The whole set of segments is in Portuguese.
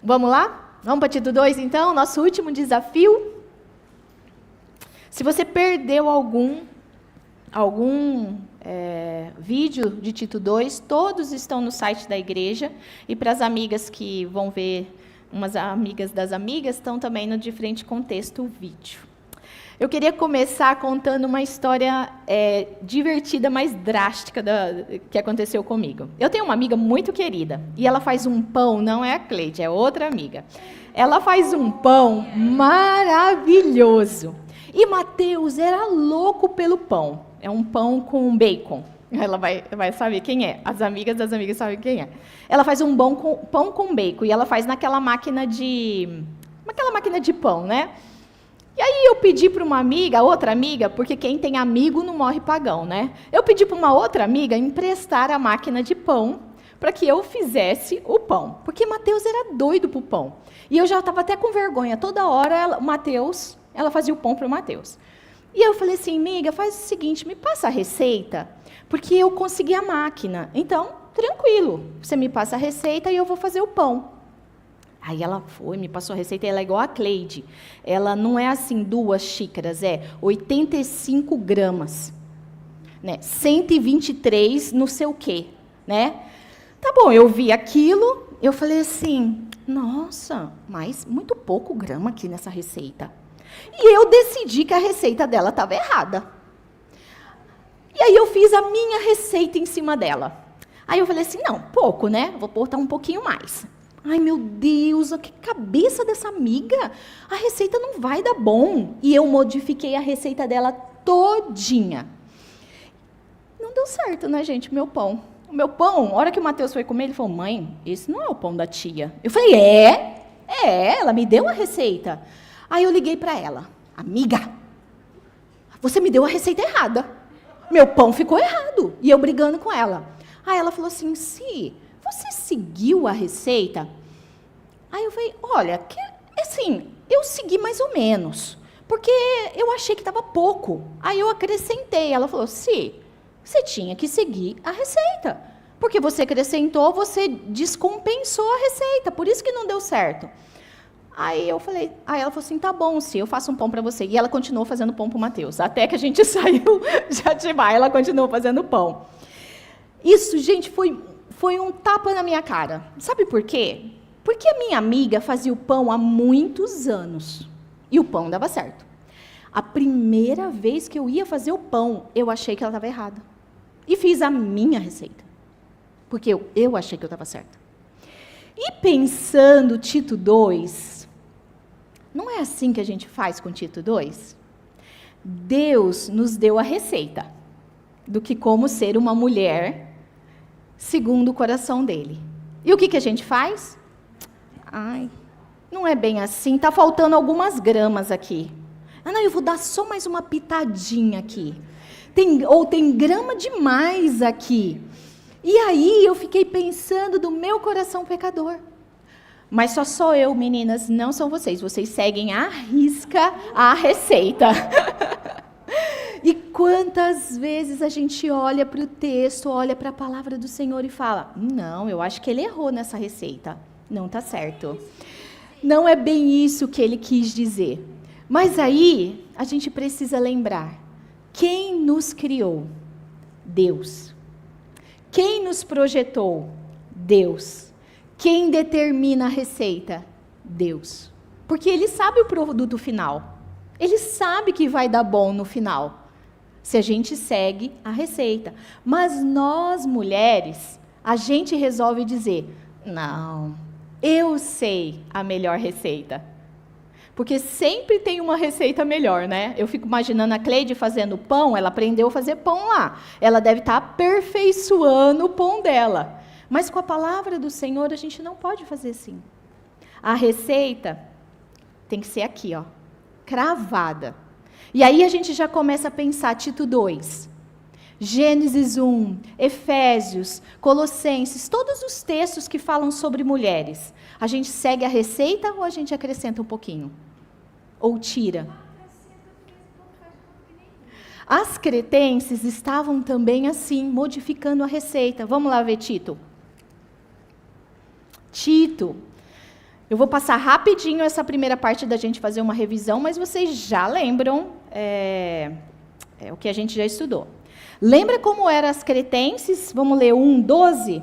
Vamos lá? Vamos para Tito 2, então? Nosso último desafio. Se você perdeu algum vídeo de Tito 2, todos estão no site da igreja. E para as amigas que vão ver, umas amigas das amigas, estão também no Diferente Contexto o vídeo. Eu queria começar contando uma história divertida, mas drástica que aconteceu comigo. Eu tenho uma amiga muito querida, e ela faz um pão, não é a Cleide, é outra amiga. Ela faz um pão maravilhoso. E Mateus era louco pelo pão. É um pão com bacon. Ela vai saber quem é. As amigas das amigas sabem quem é. Ela faz um pão com bacon, e ela faz naquela máquina de pão, né? E aí eu pedi para uma amiga, outra amiga, porque quem tem amigo não morre pagão, né? Eu pedi para uma outra amiga emprestar a máquina de pão para que eu fizesse o pão. Porque Mateus era doido pro pão. E eu já estava até com vergonha. Toda hora ela fazia o pão para o Mateus. E eu falei assim, amiga, faz o seguinte, me passa a receita, porque eu consegui a máquina. Então, tranquilo, você me passa a receita e eu vou fazer o pão. Aí ela foi, me passou a receita, ela é igual a Cleide. Ela não é assim 2 xícaras, é 85 gramas. Né? 123 não sei o quê. Né? Tá bom, eu vi aquilo, eu falei assim, nossa, mas muito pouco grama aqui nessa receita. E eu decidi que a receita dela estava errada. E aí eu fiz a minha receita em cima dela. Aí eu falei assim, não, pouco, né? Vou botar um pouquinho mais. Ai, meu Deus, que cabeça dessa amiga. A receita não vai dar bom. E eu modifiquei a receita dela todinha. Não deu certo, né, gente, o meu pão. O meu pão, a hora que o Mateus foi comer, ele falou, mãe, esse não é o pão da tia. Eu falei, ela me deu a receita. Aí eu liguei para ela, amiga, você me deu a receita errada. Meu pão ficou errado. E eu brigando com ela. Aí ela falou assim, você seguiu a receita? Aí eu falei, olha, assim, eu segui mais ou menos, porque eu achei que estava pouco. Aí eu acrescentei. Ela falou, você tinha que seguir a receita, porque você acrescentou, você descompensou a receita, por isso que não deu certo. Aí ela falou assim, tá bom, eu faço um pão para você. E ela continuou fazendo pão para o Mateus, até que a gente saiu de Atibaia, ela continuou fazendo pão. Isso, gente, foi um tapa na minha cara. Sabe por quê? Porque a minha amiga fazia o pão há muitos anos. E o pão dava certo. A primeira vez que eu ia fazer o pão, eu achei que ela estava errada. E fiz a minha receita. Porque eu achei que eu estava certa. E pensando Tito 2, não é assim que a gente faz com Tito 2? Deus nos deu a receita do que como ser uma mulher segundo o coração dele. E o que a gente faz? Ai, não é bem assim, está faltando algumas gramas aqui. Não, eu vou dar só mais uma pitadinha aqui. Tem grama demais aqui. E aí eu fiquei pensando do meu coração pecador. Mas só sou eu, meninas, não são vocês. Vocês seguem à risca a receita. E quantas vezes a gente olha para o texto, olha para a palavra do Senhor e fala, não, eu acho que ele errou nessa receita. Não está certo. Não é bem isso que ele quis dizer. Mas aí a gente precisa lembrar, quem nos criou? Deus. Quem nos projetou? Deus. Quem determina a receita? Deus. Porque ele sabe o produto final. Ele sabe que vai dar bom no final, se a gente segue a receita. Mas nós, mulheres, a gente resolve dizer, não, eu sei a melhor receita. Porque sempre tem uma receita melhor, né? Eu fico imaginando a Cleide fazendo pão, ela aprendeu a fazer pão lá. Ela deve estar aperfeiçoando o pão dela. Mas com a palavra do Senhor, a gente não pode fazer assim. A receita tem que ser aqui, ó, cravada. E aí a gente já começa a pensar, Tito 2, Gênesis 1, Efésios, Colossenses, todos os textos que falam sobre mulheres. A gente segue a receita ou a gente acrescenta um pouquinho? Ou tira? As cretenses estavam também assim, modificando a receita. Vamos lá ver Tito. Tito. Eu vou passar rapidinho essa primeira parte da gente fazer uma revisão, mas vocês já lembram o que a gente já estudou. Lembra como eram as cretenses? Vamos ler 1:12.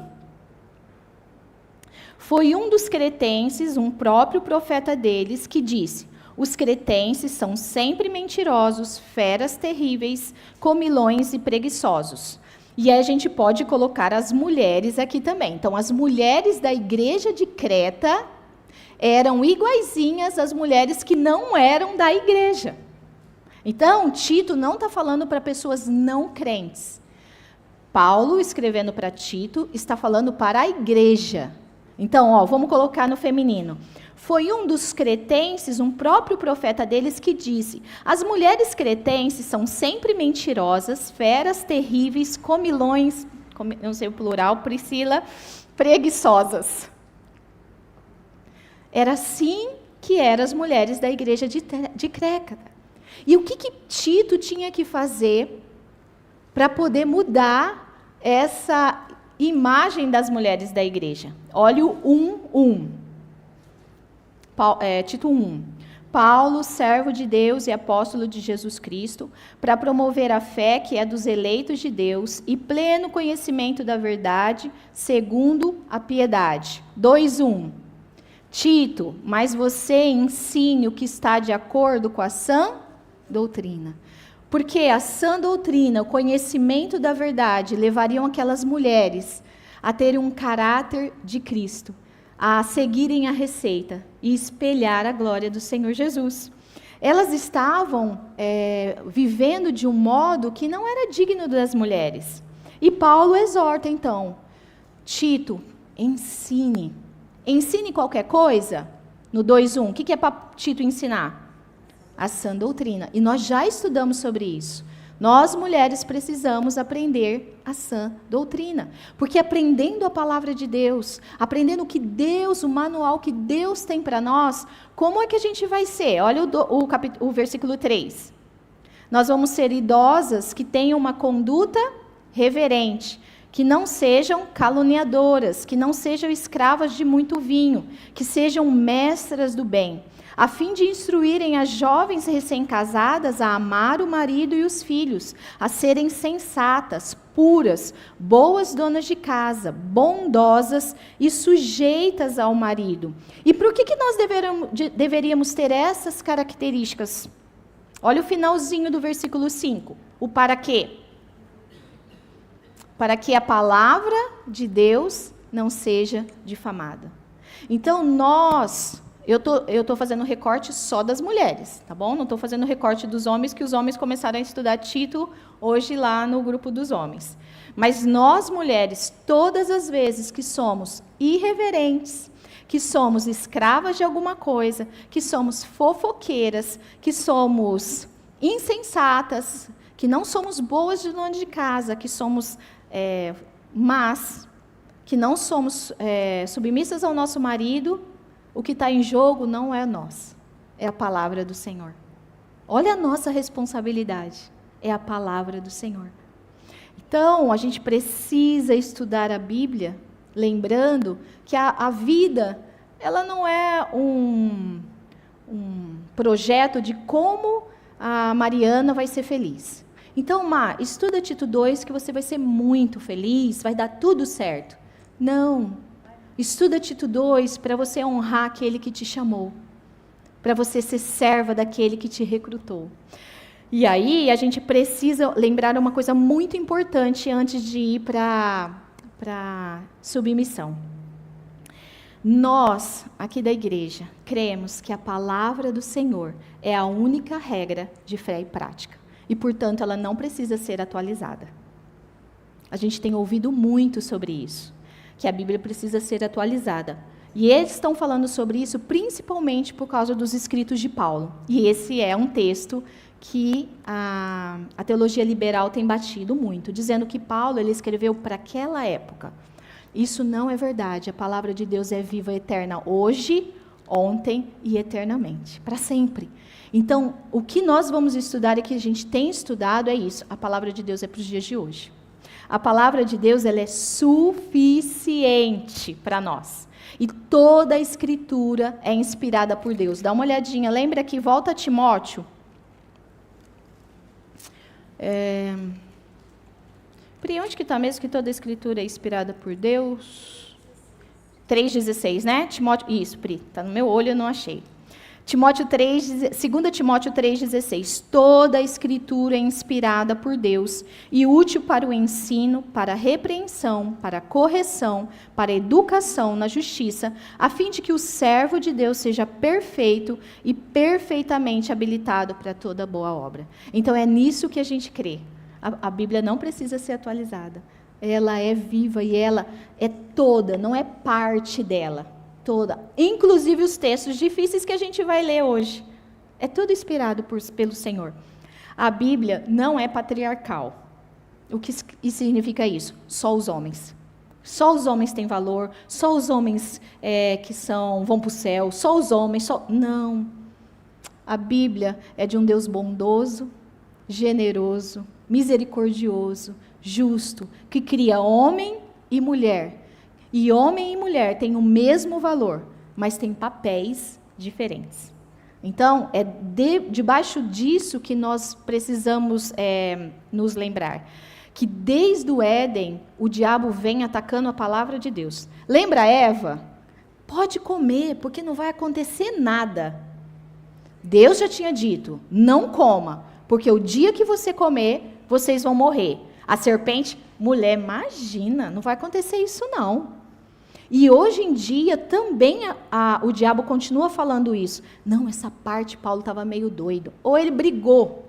Foi um dos cretenses, um próprio profeta deles, que disse: os cretenses são sempre mentirosos, feras terríveis, comilões e preguiçosos. E aí a gente pode colocar as mulheres aqui também. Então, as mulheres da igreja de Creta eram iguaizinhas às mulheres que não eram da igreja. Então, Tito não está falando para pessoas não crentes. Paulo, escrevendo para Tito, está falando para a igreja. Então, vamos colocar no feminino. Foi um dos cretenses, um próprio profeta deles, que disse: as mulheres cretenses são sempre mentirosas, feras terríveis, comilões, não sei o plural, Priscila, preguiçosas. Era assim que eram as mulheres da igreja de Creta. E o que Tito tinha que fazer para poder mudar essa imagem das mulheres da igreja? Olha o 1:1. Tito 1. Paulo, servo de Deus e apóstolo de Jesus Cristo, para promover a fé que é dos eleitos de Deus e pleno conhecimento da verdade, segundo a piedade. 2:1. Tito, mas você ensine o que está de acordo com a sã doutrina. Porque a sã doutrina, o conhecimento da verdade, levariam aquelas mulheres a terem um caráter de Cristo, a seguirem a receita e espelhar a glória do Senhor Jesus. Elas estavam vivendo de um modo que não era digno das mulheres. E Paulo exorta, então, Tito, ensine. Ensine qualquer coisa? No 2:1, o que é para Tito ensinar? A sã doutrina. E nós já estudamos sobre isso. Nós, mulheres, precisamos aprender a sã doutrina. Porque aprendendo a palavra de Deus, aprendendo o que Deus, o manual que Deus tem para nós, como é que a gente vai ser? Olha o versículo 3. Nós vamos ser idosas que tenham uma conduta reverente, que não sejam caluniadoras, que não sejam escravas de muito vinho, que sejam mestras do bem, a fim de instruírem as jovens recém-casadas a amar o marido e os filhos, a serem sensatas, puras, boas donas de casa, bondosas e sujeitas ao marido. E por que nós deveríamos ter essas características? Olha o finalzinho do versículo 5. O para quê? Para que a palavra de Deus não seja difamada. Então, eu estou fazendo recorte só das mulheres, tá bom? Não estou fazendo recorte dos homens, que os homens começaram a estudar Tito hoje lá no grupo dos homens. Mas nós, mulheres, todas as vezes que somos irreverentes, que somos escravas de alguma coisa, que somos fofoqueiras, que somos insensatas, que não somos boas de dona de casa, que somos más, que não somos submissas ao nosso marido, o que está em jogo não é nós, é a palavra do Senhor. Olha a nossa responsabilidade, é a palavra do Senhor. Então, a gente precisa estudar a Bíblia, lembrando que a vida, ela não é um projeto de como a Mariana vai ser feliz. Então, estuda Tito 2 que você vai ser muito feliz, vai dar tudo certo. Não. Estuda Tito 2 para você honrar aquele que te chamou, para você ser serva daquele que te recrutou. E aí, a gente precisa lembrar uma coisa muito importante antes de ir para submissão. Nós, aqui da igreja, cremos que a palavra do Senhor é a única regra de fé e prática. E, portanto, ela não precisa ser atualizada. A gente tem ouvido muito sobre isso, que a Bíblia precisa ser atualizada. E eles estão falando sobre isso principalmente por causa dos escritos de Paulo. E esse é um texto que a teologia liberal tem batido muito, dizendo que Paulo ele escreveu para aquela época. Isso não é verdade. A palavra de Deus é viva e eterna hoje, ontem e eternamente, para sempre. Então, o que nós vamos estudar e que a gente tem estudado é isso. A palavra de Deus é para os dias de hoje. A palavra de Deus ela é suficiente para nós. E toda a Escritura é inspirada por Deus. Dá uma olhadinha, lembra que volta a Timóteo. Pri, onde que está mesmo que toda a Escritura é inspirada por Deus? 3,16, né? Timóteo, isso, Pri, está no meu olho, eu não achei. 2 Timóteo 3,16. Toda a Escritura é inspirada por Deus e útil para o ensino, para a repreensão, para a correção, para a educação na justiça, a fim de que o servo de Deus seja perfeito e perfeitamente habilitado para toda boa obra. Então é nisso que a gente crê. A Bíblia não precisa ser atualizada. Ela é viva e ela é toda, não é parte dela. Toda, inclusive os textos difíceis que a gente vai ler hoje. É tudo inspirado pelo Senhor. A Bíblia não é patriarcal. O que significa isso? Só os homens. Só os homens têm valor, só os homens vão para o céu, só os homens. Não. A Bíblia é de um Deus bondoso, generoso, misericordioso, justo, que cria homem e mulher. E homem e mulher têm o mesmo valor, mas têm papéis diferentes. Então, é debaixo disso que nós precisamos nos lembrar. Que desde o Éden, o diabo vem atacando a palavra de Deus. Lembra Eva? Pode comer, porque não vai acontecer nada. Deus já tinha dito, não coma, porque o dia que você comer, vocês vão morrer. A serpente, mulher, imagina, não vai acontecer isso não. E hoje em dia também o diabo continua falando isso. Não, essa parte Paulo estava meio doido. Ou ele brigou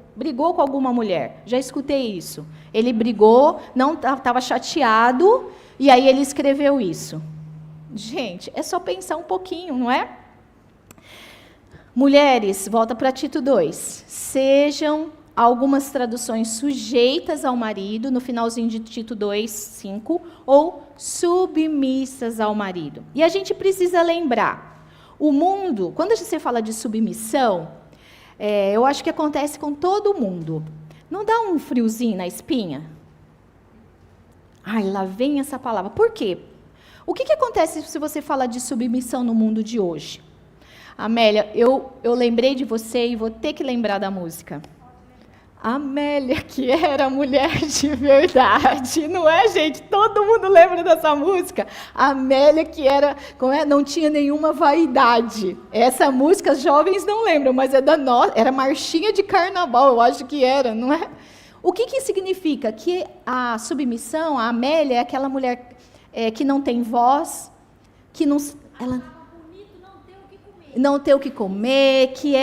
com alguma mulher. Já escutei isso. Ele brigou, não estava chateado, e aí ele escreveu isso. Gente, é só pensar um pouquinho, não é? Mulheres, volta para Tito 2. Sejam algumas traduções sujeitas ao marido, no finalzinho de Tito 2, 5, ou submissas ao marido. E a gente precisa lembrar, o mundo, quando você fala de submissão, eu acho que acontece com todo mundo. Não dá um friozinho na espinha? Ai, lá vem essa palavra. Por quê? O que acontece se você fala de submissão no mundo de hoje? Amélia, eu lembrei de você e vou ter que lembrar da música. Amélia, que era mulher de verdade, não é, gente? Todo mundo lembra dessa música? Amélia, que era, não tinha nenhuma vaidade. Essa música, os jovens não lembram, mas era marchinha de carnaval, eu acho que era, não é? O que significa? Que a submissão, a Amélia, é aquela mulher que não tem voz, que não... Ela, não ter o que comer, que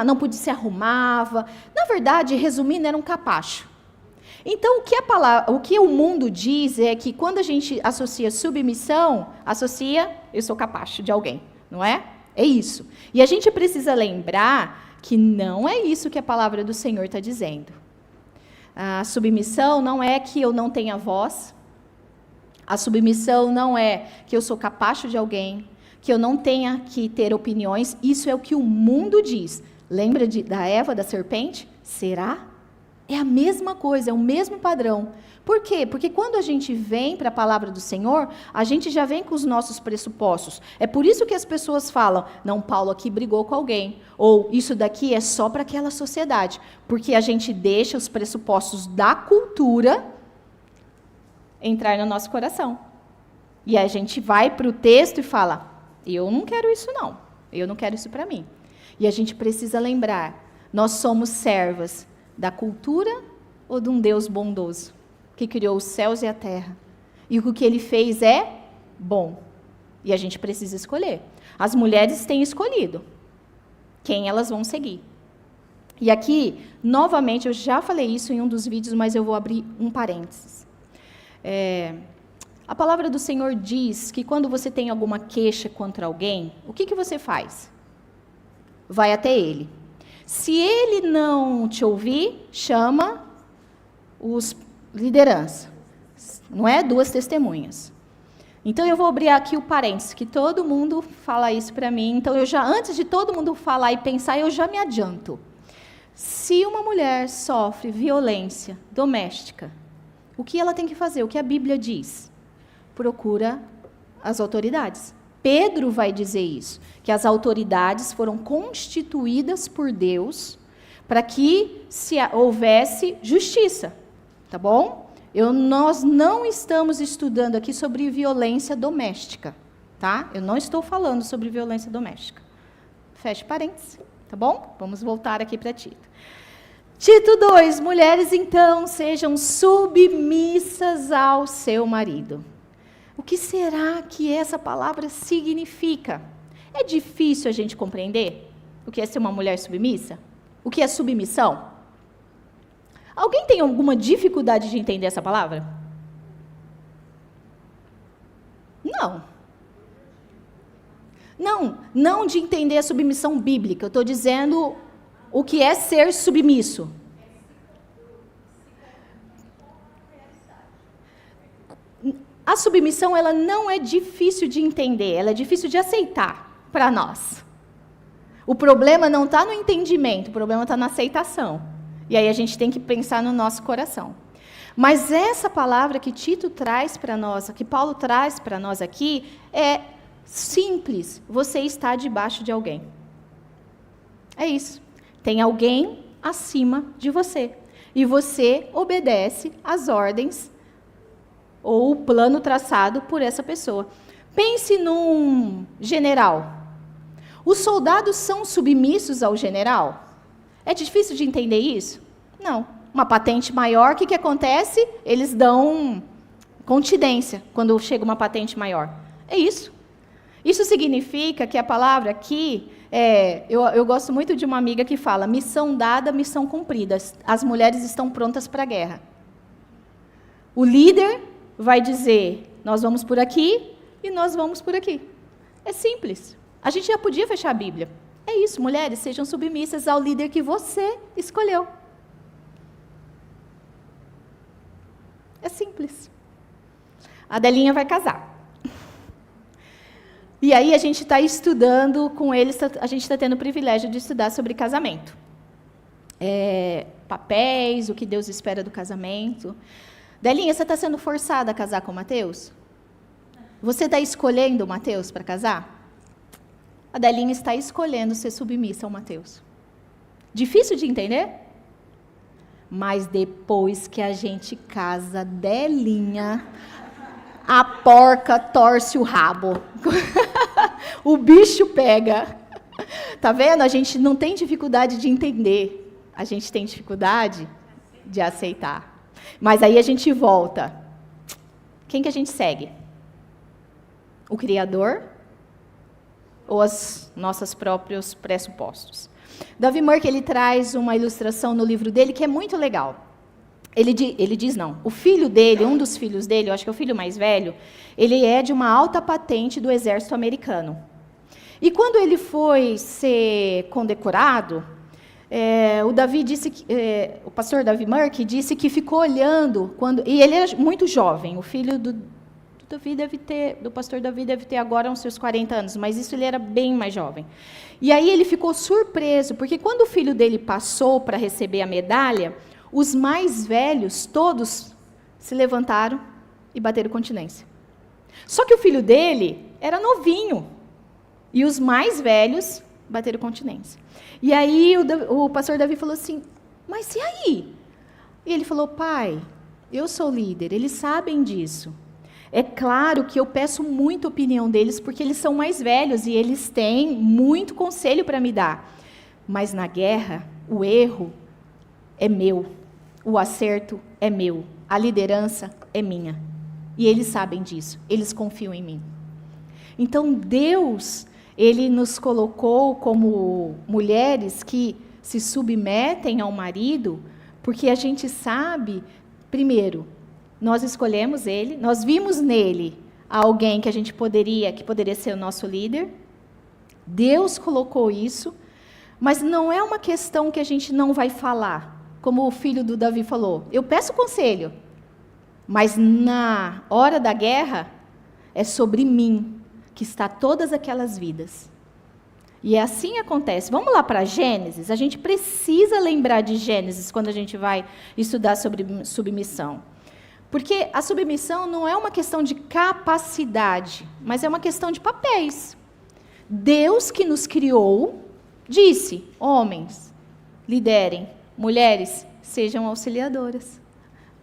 não podia se arrumava. Na verdade, resumindo, era um capacho. Então, o que o mundo diz é que quando a gente associa submissão, eu sou capacho de alguém, não é? É isso. E a gente precisa lembrar que não é isso que a palavra do Senhor está dizendo. A submissão não é que eu não tenha voz. A submissão não é que eu sou capacho de alguém, que eu não tenha que ter opiniões. Isso é o que o mundo diz. Lembra da Eva, da serpente? Será? É a mesma coisa, é o mesmo padrão. Por quê? Porque quando a gente vem para a palavra do Senhor, a gente já vem com os nossos pressupostos. É por isso que as pessoas falam, não, Paulo aqui brigou com alguém, ou isso daqui é só para aquela sociedade. Porque a gente deixa os pressupostos da cultura entrar no nosso coração. E a gente vai para o texto e fala, eu não quero isso não, eu não quero isso para mim. E a gente precisa lembrar, nós somos servas da cultura ou de um Deus bondoso, que criou os céus e a terra. E o que ele fez é bom. E a gente precisa escolher. As mulheres têm escolhido quem elas vão seguir. E aqui, novamente, eu já falei isso em um dos vídeos, mas eu vou abrir um parênteses. A palavra do Senhor diz que quando você tem alguma queixa contra alguém, o que você faz? Vai até ele. Se ele não te ouvir, chama os liderança. Não é? 2 testemunhas. Então, eu vou abrir aqui o parênteses, que todo mundo fala isso para mim. Então, antes de todo mundo falar e pensar, eu já me adianto. Se uma mulher sofre violência doméstica, o que ela tem que fazer? O que a Bíblia diz? Procura as autoridades. Pedro vai dizer isso, que as autoridades foram constituídas por Deus para que houvesse justiça, tá bom? Nós não estamos estudando aqui sobre violência doméstica, tá? Eu não estou falando sobre violência doméstica. Feche parênteses, tá bom? Vamos voltar aqui para Tito. Tito 2, mulheres, então, sejam submissas ao seu marido. O que será que essa palavra significa? É difícil a gente compreender o que é ser uma mulher submissa? O que é submissão? Alguém tem alguma dificuldade de entender essa palavra? Não de entender a submissão bíblica. Eu estou dizendo o que é ser submisso. A submissão, ela não é difícil de entender, ela é difícil de aceitar para nós. O problema não está no entendimento, o problema está na aceitação. E aí a gente tem que pensar no nosso coração. Mas essa palavra que Tito traz para nós, que Paulo traz para nós aqui, é simples. Você está debaixo de alguém. É isso. Tem alguém acima de você. E você obedece às ordens ou o plano traçado por essa pessoa. Pense num general. Os soldados são submissos ao general? É difícil de entender isso? Não. Uma patente maior, o que acontece? Eles dão continência quando chega uma patente maior. É isso. Isso significa que a palavra aqui, eu gosto muito de uma amiga que fala, missão dada, missão cumprida. As mulheres estão prontas para a guerra. O líder vai dizer, nós vamos por aqui e nós vamos por aqui. É simples. A gente já podia fechar a Bíblia. É isso, mulheres, sejam submissas ao líder que você escolheu. É simples. A Adelinha vai casar. E aí a gente está estudando com eles, a gente está tendo o privilégio de estudar sobre casamento. Papéis, o que Deus espera do casamento. Delinha, você está sendo forçada a casar com o Mateus? Você está escolhendo o Mateus para casar? A Delinha está escolhendo ser submissa ao Mateus. Difícil de entender? Mas depois que a gente casa, Delinha, a porca torce o rabo. O bicho pega. Tá vendo? A gente não tem dificuldade de entender. A gente tem dificuldade de aceitar. Mas aí a gente volta. Quem que a gente segue? O Criador ou os nossos próprios pressupostos? Davi Merck, ele traz uma ilustração no livro dele que é muito legal. Ele diz, o filho dele, um dos filhos dele, eu acho que é o filho mais velho, ele é de uma alta patente do exército americano. E quando ele foi ser condecorado, o pastor Davi Merck disse que ficou olhando, e ele era muito jovem, o filho do pastor Davi deve ter agora uns seus 40 anos, mas isso ele era bem mais jovem. E aí ele ficou surpreso, porque quando o filho dele passou para receber a medalha, os mais velhos, todos, se levantaram e bateram continência. Só que o filho dele era novinho, e os mais velhos bateram continência. E aí o pastor Davi falou assim, mas e aí? E ele falou, pai, eu sou líder, eles sabem disso. É claro que eu peço muita opinião deles, porque eles são mais velhos e eles têm muito conselho para me dar. Mas na guerra, o erro é meu, o acerto é meu, a liderança é minha. E eles sabem disso, eles confiam em mim. Então, Deus, Ele nos colocou como mulheres que se submetem ao marido, porque a gente sabe, primeiro, nós escolhemos ele, nós vimos nele alguém que poderia ser o nosso líder. Deus colocou isso, mas não é uma questão que a gente não vai falar, como o filho do Davi falou. Eu peço conselho, mas na hora da guerra é sobre mim que está todas aquelas vidas. E assim acontece. Vamos lá para Gênesis. A gente precisa lembrar de Gênesis quando a gente vai estudar sobre submissão. Porque a submissão não é uma questão de capacidade, mas é uma questão de papéis. Deus que nos criou disse: homens, liderem, mulheres, sejam auxiliadoras.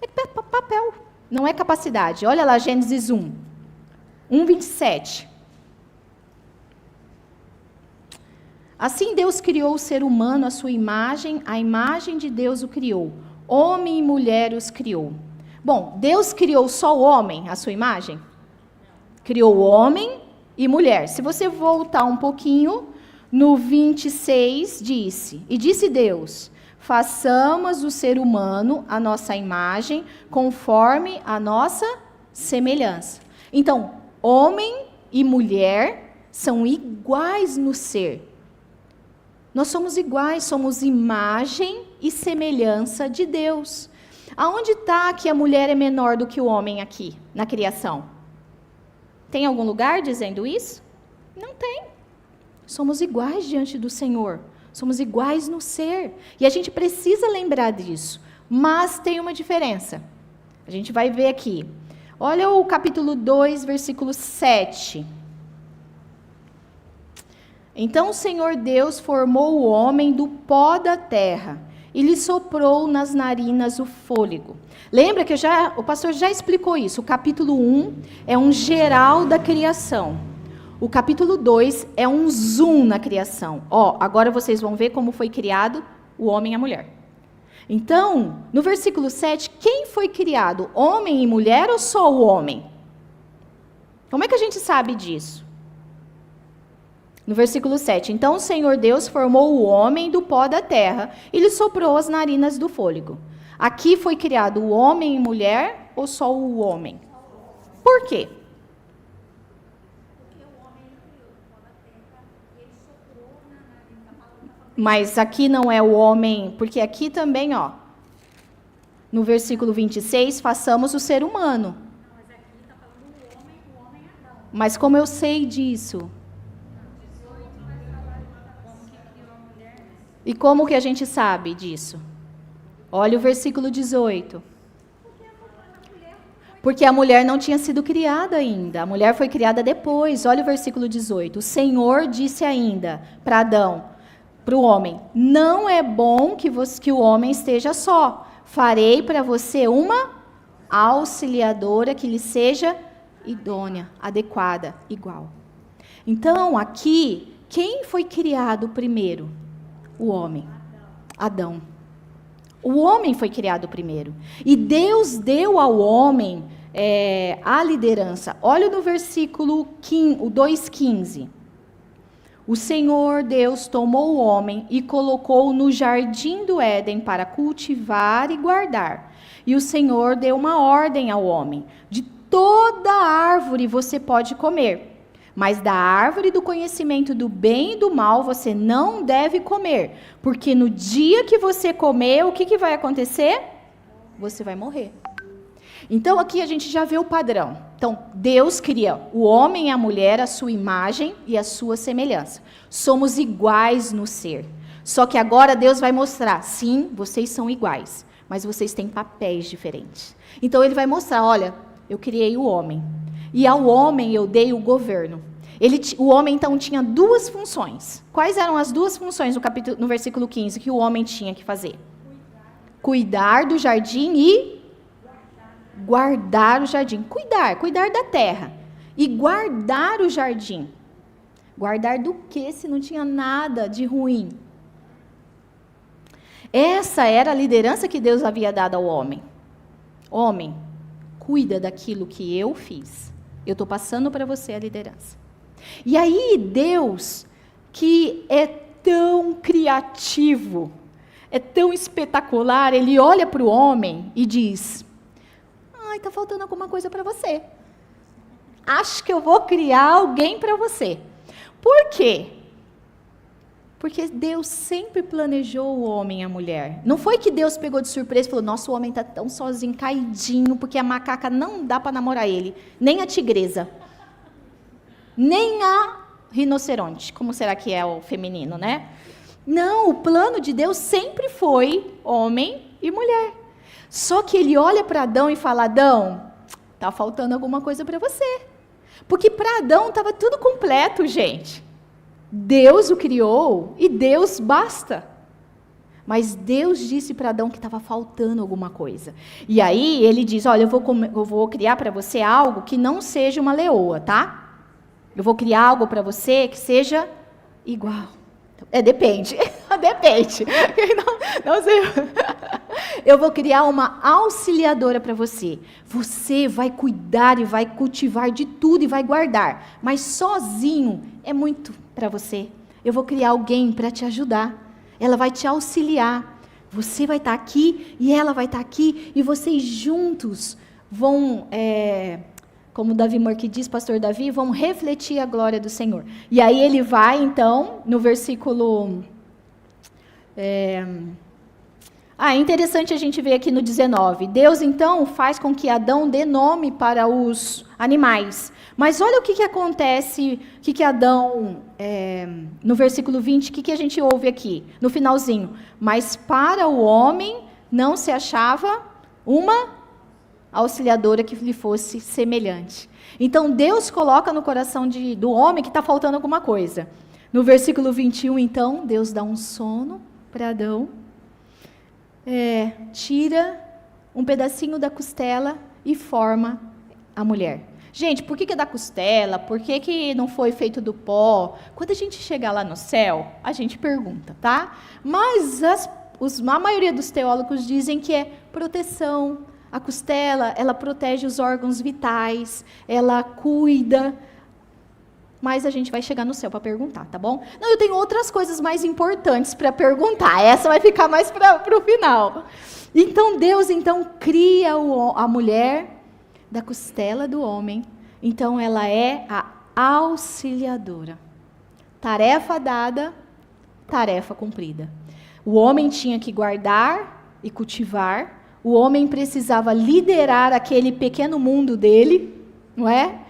É papel, não é capacidade. Olha lá Gênesis 1:27. Assim Deus criou o ser humano à sua imagem, a imagem de Deus o criou. Homem e mulher os criou. Bom, Deus criou só o homem à sua imagem? Criou homem e mulher. Se você voltar um pouquinho, no 26 disse: e disse Deus: façamos o ser humano à nossa imagem, conforme a nossa semelhança. Então, homem e mulher são iguais no ser. Nós somos iguais, somos imagem e semelhança de Deus. Aonde está que a mulher é menor do que o homem aqui, na criação? Tem algum lugar dizendo isso? Não tem. Somos iguais diante do Senhor. Somos iguais no ser. E a gente precisa lembrar disso. Mas tem uma diferença. A gente vai ver aqui. Olha o capítulo 2, versículo 7. Então o Senhor Deus formou o homem do pó da terra e lhe soprou nas narinas o fôlego. Lembra que o pastor já explicou isso. O capítulo 1 é um geral da criação. O capítulo 2 é um zoom na criação. Agora vocês vão ver como foi criado o homem e a mulher. Então, no versículo 7, quem foi criado? Homem e mulher ou só o homem? Como é que a gente sabe disso? No versículo 7, então o Senhor Deus formou o homem do pó da terra e lhe soprou as narinas do fôlego. Aqui foi criado o homem e mulher ou só o homem? Por quê? Mas aqui não é o homem, porque aqui também, no versículo 26, façamos o ser humano. Mas aqui está falando o homem Adão. Mas como eu sei disso? E como que a gente sabe disso? Olha o versículo 18. Porque a mulher não tinha sido criada ainda. A mulher foi criada depois. Olha o versículo 18. O Senhor disse ainda para Adão, para o homem: não é bom que o homem esteja só. Farei para você uma auxiliadora que lhe seja idônea, adequada, igual. Então, aqui, quem foi criado primeiro? O homem, Adão. O homem foi criado primeiro. E Deus deu ao homem a liderança. Olha no versículo 2,15. O Senhor Deus tomou o homem e colocou no jardim do Éden para cultivar e guardar. E o Senhor deu uma ordem ao homem: de toda árvore você pode comer, mas da árvore do conhecimento do bem e do mal você não deve comer, porque no dia que você comer, o que vai acontecer? Você vai morrer. Então aqui a gente já vê o padrão. Então Deus cria o homem e a mulher à sua imagem e à sua semelhança. Somos iguais no ser. Só que agora Deus vai mostrar, sim, vocês são iguais, mas vocês têm papéis diferentes. Então ele vai mostrar, olha, eu criei o homem. E ao homem eu dei o governo. O homem, então, tinha duas funções. Quais eram as duas funções no versículo 15 que o homem tinha que fazer? Cuidar do jardim e guardar o jardim. Cuidar da terra. E guardar o jardim. Guardar do quê, se não tinha nada de ruim? Essa era a liderança que Deus havia dado ao homem. Homem, cuida daquilo que eu fiz. Eu estou passando para você a liderança. E aí Deus, que é tão criativo, é tão espetacular, ele olha para o homem e diz: está faltando alguma coisa para você. Acho que eu vou criar alguém para você. Por quê? Porque Deus sempre planejou o homem e a mulher. Não foi que Deus pegou de surpresa e falou: nossa, o homem está tão sozinho, caidinho, porque a macaca não dá para namorar ele, nem a tigresa, nem a rinoceronte. Como será que é o feminino, né? Não, o plano de Deus sempre foi homem e mulher. Só que ele olha para Adão e fala, Adão, está faltando alguma coisa para você. Porque para Adão estava tudo completo, gente. Deus o criou e Deus basta. Mas Deus disse para Adão que estava faltando alguma coisa. E aí ele diz, olha, eu vou criar para você algo que não seja uma leoa, tá? Eu vou criar algo para você que seja igual. Depende. Depende. Não sei. Eu vou criar uma auxiliadora para você. Você vai cuidar e vai cultivar de tudo e vai guardar. Mas sozinho é muito para você. Eu vou criar alguém para te ajudar. Ela vai te auxiliar. Você vai estar aqui e ela vai estar aqui. E vocês juntos vão, como Davi Marque diz, pastor Davi, vão refletir a glória do Senhor. E aí ele vai, então, no versículo... É interessante a gente ver aqui no 19. Deus, então, faz com que Adão dê nome para os animais. Mas olha o que acontece, o que Adão, no versículo 20, o que a gente ouve aqui, no finalzinho. Mas para o homem não se achava uma auxiliadora que lhe fosse semelhante. Então, Deus coloca no coração do homem que está faltando alguma coisa. No versículo 21, então, Deus dá um sono para Adão. Tira um pedacinho da costela e forma a mulher. Gente, por que é da costela? Por que não foi feito do pó? Quando a gente chegar lá no céu, a gente pergunta, tá? Mas a maioria dos teólogos dizem que é proteção. A costela, ela protege os órgãos vitais, ela cuida. Mas a gente vai chegar no céu para perguntar, tá bom? Não, eu tenho outras coisas mais importantes para perguntar. Essa vai ficar mais para o final. Então, Deus cria a mulher da costela do homem. Então, ela é a auxiliadora. Tarefa dada, tarefa cumprida. O homem tinha que guardar e cultivar. O homem precisava liderar aquele pequeno mundo dele, não é?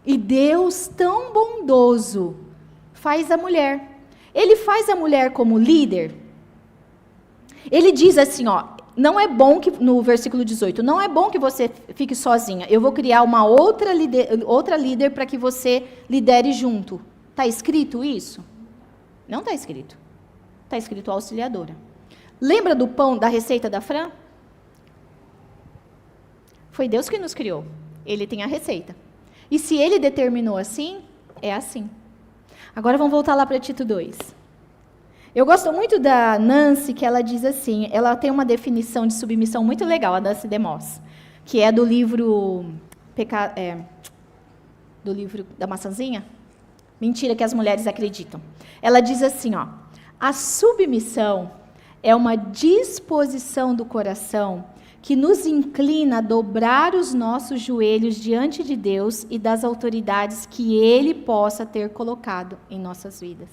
E Deus, tão bondoso, faz a mulher. Ele faz a mulher como líder. Ele diz assim, não é bom que, no versículo 18, não é bom que você fique sozinha. Eu vou criar uma outra líder para que você lidere junto. Está escrito isso? Não está escrito. Está escrito auxiliadora. Lembra do pão, da receita da Fran? Foi Deus que nos criou. Ele tem a receita. E se ele determinou assim, é assim. Agora vamos voltar lá para Tito 2. Eu gosto muito da Nancy, que ela diz assim, ela tem uma definição de submissão muito legal, a Nancy DeMoss, que é do livro da maçãzinha. Mentira que as mulheres acreditam. Ela diz assim, a submissão é uma disposição do coração que nos inclina a dobrar os nossos joelhos diante de Deus e das autoridades que Ele possa ter colocado em nossas vidas.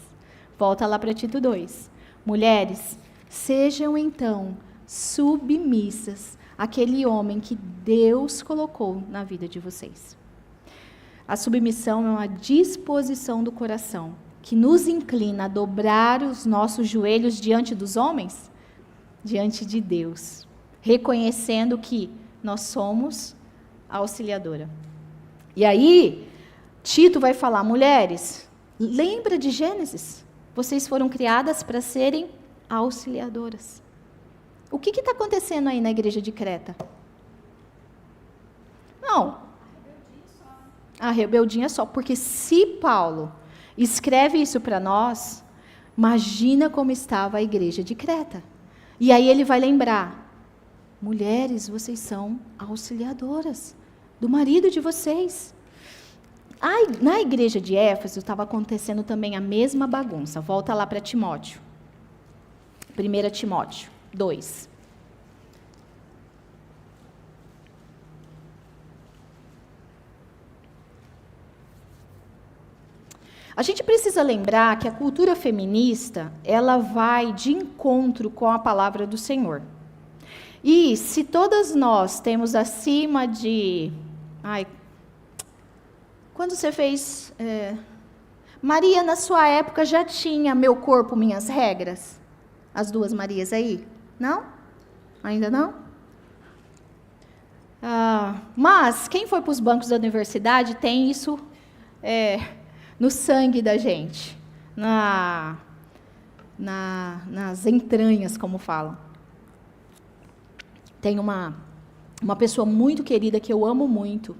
Volta lá para Tito 2. Mulheres, sejam então submissas àquele homem que Deus colocou na vida de vocês. A submissão é uma disposição do coração que nos inclina a dobrar os nossos joelhos diante dos homens, diante de Deus. Reconhecendo que nós somos a auxiliadora. E aí, Tito vai falar, mulheres, lembra de Gênesis? Vocês foram criadas para serem auxiliadoras. O que está acontecendo aí na igreja de Creta? Não. A rebeldia só. Porque se Paulo escreve isso para nós, imagina como estava a igreja de Creta. E aí ele vai lembrar, mulheres, vocês são auxiliadoras do marido de vocês. Na igreja de Éfeso estava acontecendo também a mesma bagunça. Volta lá para Timóteo. 1 Timóteo 2. A gente precisa lembrar que a cultura feminista, ela vai de encontro com a palavra do Senhor. E se todas nós temos acima de... quando você fez... Maria, na sua época, já tinha Meu Corpo, Minhas Regras? As duas Marias aí? Não? Ainda não? Mas quem foi para os bancos da universidade tem isso no sangue da gente, nas entranhas, como falam. Tem uma pessoa muito querida que eu amo muito,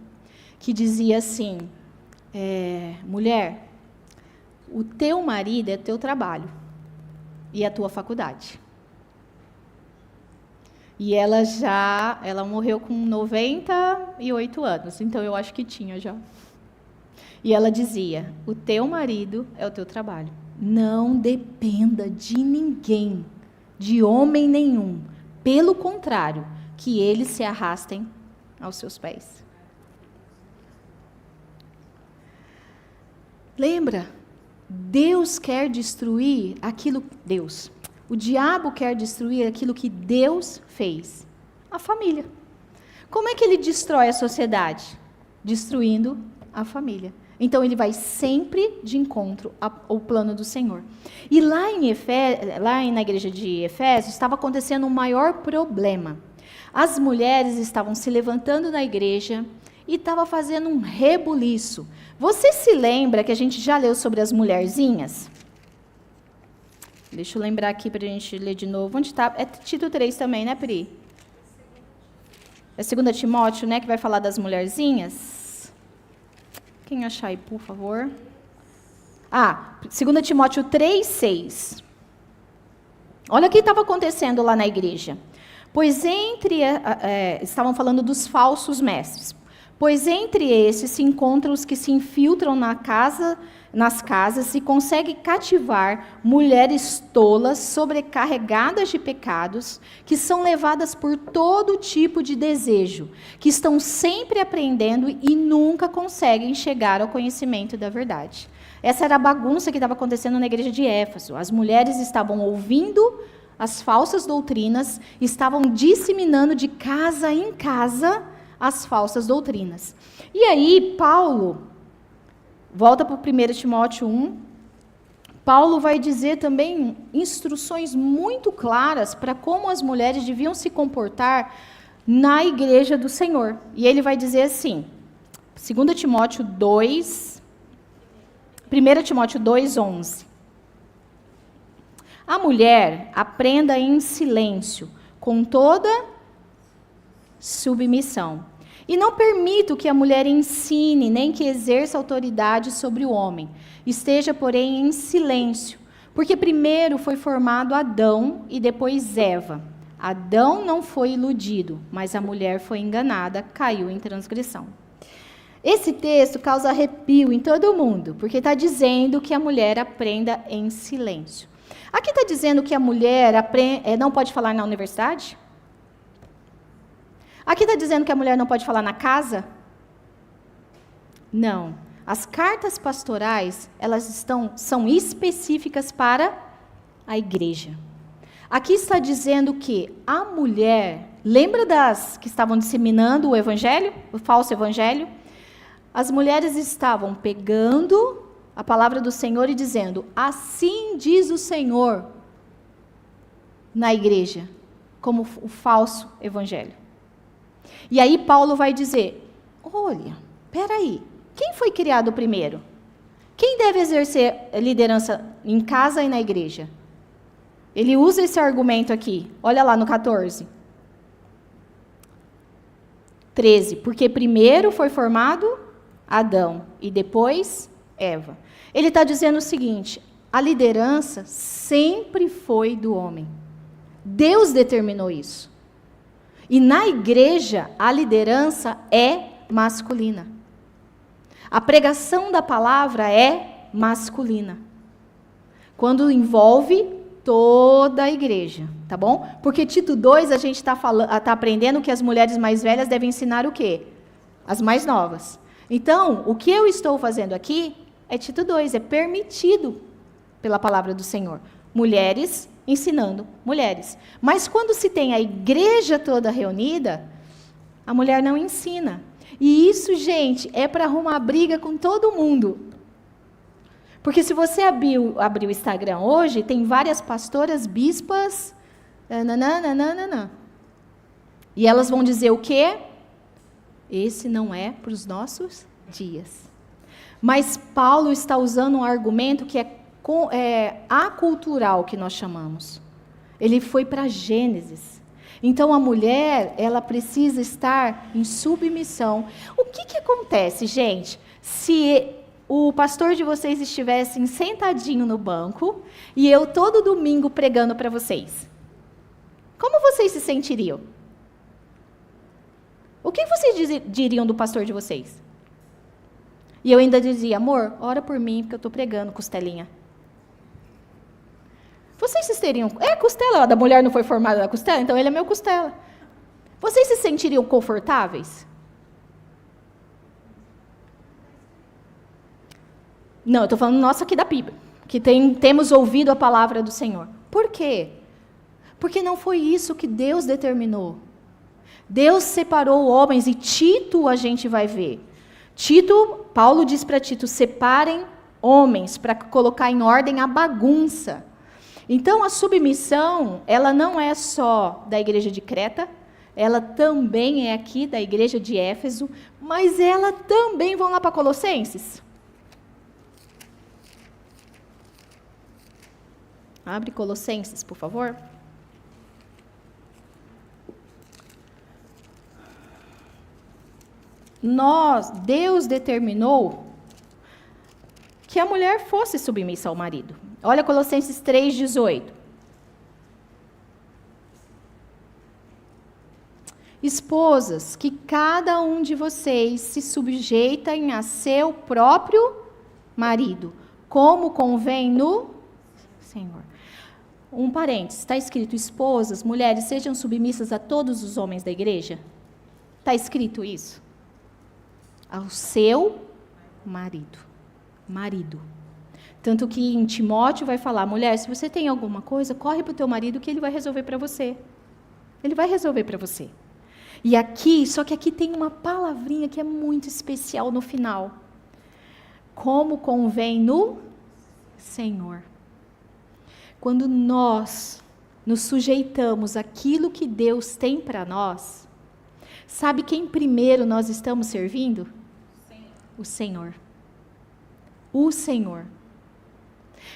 que dizia assim, mulher, o teu marido é teu trabalho e a tua faculdade. E ela morreu com 98 anos, então eu acho que tinha já. E ela dizia, o teu marido é o teu trabalho. Não dependa de ninguém, de homem nenhum. Pelo contrário, que eles se arrastem aos seus pés. Lembra? Deus quer destruir aquilo... O diabo quer destruir aquilo que Deus fez. A família. Como é que ele destrói a sociedade? Destruindo a família. Então, ele vai sempre de encontro ao plano do Senhor. E lá na igreja de Efésios, estava acontecendo um maior problema. As mulheres estavam se levantando na igreja e estavam fazendo um rebuliço. Você se lembra que a gente já leu sobre as mulherzinhas? Deixa eu lembrar aqui para a gente ler de novo. Onde está? É Tito 3 também, né, Pri? É 2 Timóteo, né, que vai falar das mulherzinhas? Quem achar aí, por favor? 2 Timóteo 3:6. Olha o que estava acontecendo lá na igreja. Pois estavam falando dos falsos mestres. Pois entre esses se encontram os que se infiltram nas casas e conseguem cativar mulheres tolas, sobrecarregadas de pecados, que são levadas por todo tipo de desejo, que estão sempre aprendendo e nunca conseguem chegar ao conhecimento da verdade. Essa era a bagunça que estava acontecendo na igreja de Éfeso. As mulheres estavam ouvindo as falsas doutrinas, estavam disseminando de casa em casa as falsas doutrinas. E aí, Paulo, volta para o 1 Timóteo 1, Paulo vai dizer também instruções muito claras para como as mulheres deviam se comportar na igreja do Senhor. E ele vai dizer assim, 1 Timóteo 2:11. A mulher aprenda em silêncio, com toda submissão. E não permito que a mulher ensine, nem que exerça autoridade sobre o homem. Esteja, porém, em silêncio, porque primeiro foi formado Adão e depois Eva. Adão não foi iludido, mas a mulher foi enganada, caiu em transgressão. Esse texto causa arrepio em todo mundo, porque está dizendo que a mulher aprenda em silêncio. Aqui está dizendo que a mulher não pode falar na universidade? Aqui está dizendo que a mulher não pode falar na casa? Não. As cartas pastorais, são específicas para a igreja. Aqui está dizendo que a mulher, lembra das que estavam disseminando o evangelho, o falso evangelho? As mulheres estavam pegando a palavra do Senhor e dizendo, assim diz o Senhor, na igreja, como o falso evangelho. E aí Paulo vai dizer, olha, peraí, quem foi criado primeiro? Quem deve exercer liderança em casa e na igreja? Ele usa esse argumento aqui, olha lá no 14. 13, porque primeiro foi formado Adão e depois Eva. Ele está dizendo o seguinte, a liderança sempre foi do homem. Deus determinou isso. E na igreja, a liderança é masculina. A pregação da palavra é masculina. Quando envolve toda a igreja, tá bom? Porque Tito 2, a gente está aprendendo que as mulheres mais velhas devem ensinar o quê? As mais novas. Então, o que eu estou fazendo aqui é Tito 2, é permitido pela palavra do Senhor. Mulheres ensinando mulheres. Mas quando se tem a igreja toda reunida, a mulher não ensina. E isso, gente, é para arrumar briga com todo mundo. Porque se você abrir o Instagram hoje, tem várias pastoras, bispas, nananana. E elas vão dizer o quê? Esse não é para os nossos dias. Mas Paulo está usando um argumento que é acultural, que nós chamamos. Ele foi para Gênesis. Então, a mulher, ela precisa estar em submissão. O que acontece, gente, se o pastor de vocês estivesse sentadinho no banco e eu todo domingo pregando para vocês? Como vocês se sentiriam? O que vocês diriam do pastor de vocês? E eu ainda dizia, amor, ora por mim, porque eu estou pregando, costelinha. Vocês se teriam... costela, a da mulher não foi formada da costela, então ele é meu costela. Vocês se sentiriam confortáveis? Não, eu estou falando nosso aqui da Bíblia, que temos ouvido a palavra do Senhor. Por quê? Porque não foi isso que Deus determinou. Deus separou homens, e Tito a gente vai ver. Paulo diz para Tito, separem homens para colocar em ordem a bagunça. Então, a submissão, ela não é só da igreja de Creta, ela também é aqui da igreja de Éfeso, mas ela também, vão lá para Colossenses. Abre Colossenses, por favor. Deus determinou que a mulher fosse submissa ao marido. Olha Colossenses 3,18. Esposas, que cada um de vocês se sujeitem a seu próprio marido, como convém no Senhor. Um parênteses, está escrito, esposas, mulheres, sejam submissas a todos os homens da igreja? Está escrito isso? Ao seu marido. Tanto que em Timóteo vai falar, mulher, se você tem alguma coisa, corre para o teu marido que ele vai resolver para você. Ele vai resolver para você. E aqui, só que aqui tem uma palavrinha que é muito especial no final. Como convém no Senhor. Quando nós nos sujeitamos àquilo que Deus tem para nós, sabe quem primeiro nós estamos servindo? O Senhor. O Senhor.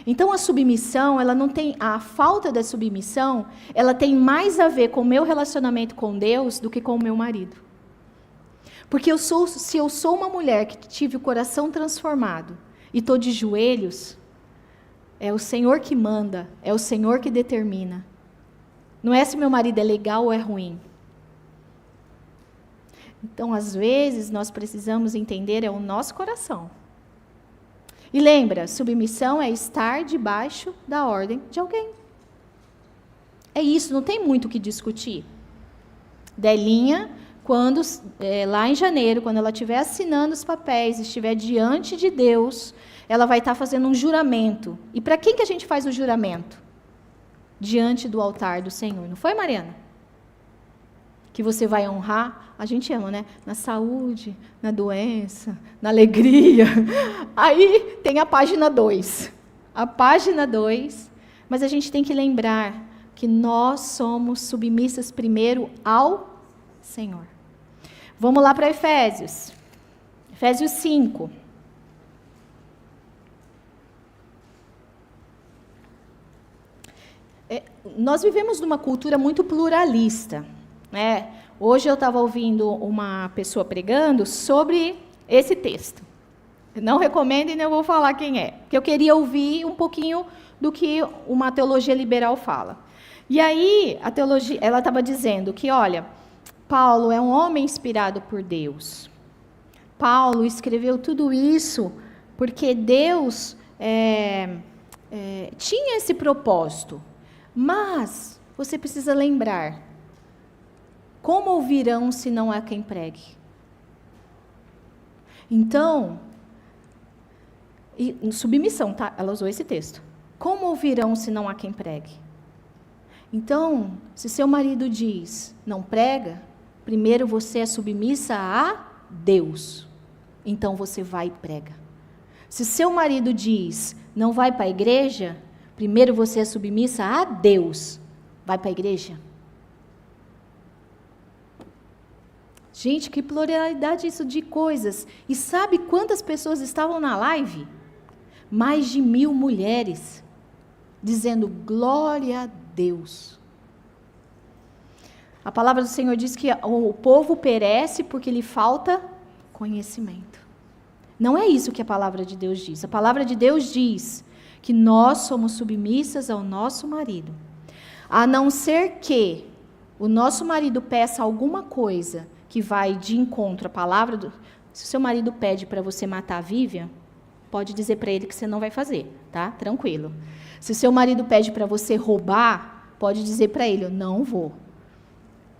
Então a submissão, ela não tem, a falta da submissão, ela tem mais a ver com o meu relacionamento com Deus do que com o meu marido. Porque se eu sou uma mulher que tive o coração transformado e estou de joelhos, é o Senhor que manda, é o Senhor que determina. Não é se meu marido é legal ou é ruim. Então, às vezes, nós precisamos entender o nosso coração. E lembra, submissão é estar debaixo da ordem de alguém. É isso, não tem muito o que discutir. Delinha, lá em janeiro, quando ela estiver assinando os papéis, estiver diante de Deus, ela vai estar fazendo um juramento. E para quem que a gente faz o juramento? Diante do altar do Senhor. Não foi, Mariana? Que você vai honrar, a gente ama, né? Na saúde, na doença, na alegria. Aí tem a página 2. A página 2, mas a gente tem que lembrar que nós somos submissas primeiro ao Senhor. Vamos lá para Efésios. Efésios 5. Nós vivemos numa cultura muito pluralista. Hoje eu estava ouvindo uma pessoa pregando sobre esse texto. Eu não recomendo e nem vou falar quem é, porque eu queria ouvir um pouquinho do que uma teologia liberal fala. E aí, ela estava dizendo que, olha, Paulo é um homem inspirado por Deus. Paulo escreveu tudo isso porque Deus tinha esse propósito. Mas você precisa lembrar, como ouvirão se não há quem pregue? Então, submissão, tá? Ela usou esse texto. Como ouvirão se não há quem pregue? Então, se seu marido diz, não prega, primeiro você é submissa a Deus. Então você vai e prega. Se seu marido diz, não vai para a igreja, primeiro você é submissa a Deus. Vai para a igreja. Gente, que pluralidade isso de coisas. E sabe quantas pessoas estavam na live? Mais de 1000 mulheres, dizendo glória a Deus. A palavra do Senhor diz que o povo perece porque lhe falta conhecimento. Não é isso que a palavra de Deus diz. A palavra de Deus diz que nós somos submissas ao nosso marido. A não ser que o nosso marido peça alguma coisa que vai de encontro à palavra do... Se o seu marido pede para você matar a Vivian, pode dizer para ele que você não vai fazer, tá? Tranquilo. Se o seu marido pede para você roubar, pode dizer para ele, eu não vou.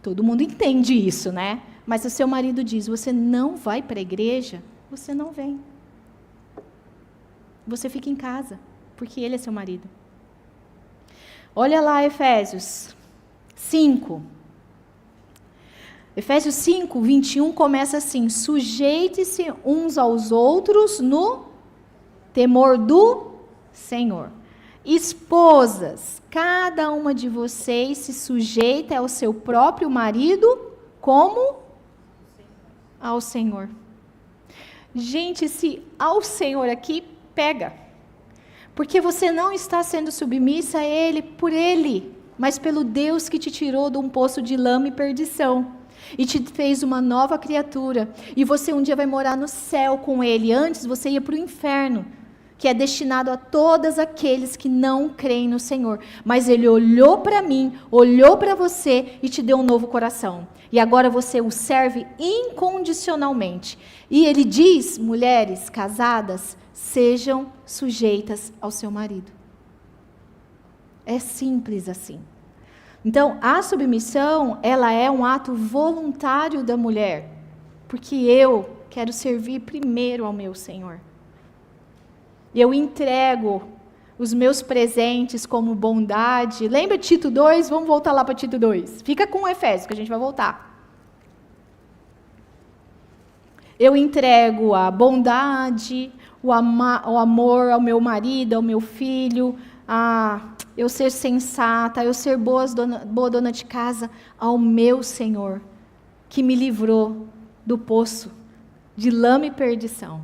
Todo mundo entende isso, né? Mas se o seu marido diz, você não vai para a igreja, você não vem. Você fica em casa, porque ele é seu marido. Olha lá Efésios 5. Efésios 5, 21 começa assim: sujeite-se uns aos outros no temor do Senhor. Esposas, cada uma de vocês se sujeita ao seu próprio marido como ao Senhor. Gente, esse ao Senhor aqui pega. Porque você não está sendo submissa a Ele por Ele, mas pelo Deus que te tirou de um poço de lama e perdição. E te fez uma nova criatura. E você um dia vai morar no céu com Ele. Antes você ia para o inferno, que é destinado a todos aqueles que não creem no Senhor. Mas Ele olhou para mim, olhou para você e te deu um novo coração. E agora você o serve incondicionalmente. E Ele diz, mulheres casadas, sejam sujeitas ao seu marido. É simples assim. Então, a submissão, ela é um ato voluntário da mulher. Porque eu quero servir primeiro ao meu Senhor. Eu entrego os meus presentes como bondade. Lembra Tito 2? Vamos voltar lá para Tito 2. Fica com o Efésios, que a gente vai voltar. Eu entrego a bondade, o amor ao meu marido, ao meu filho, a eu ser sensata, eu ser boa dona de casa ao meu Senhor, que me livrou do poço de lama e perdição.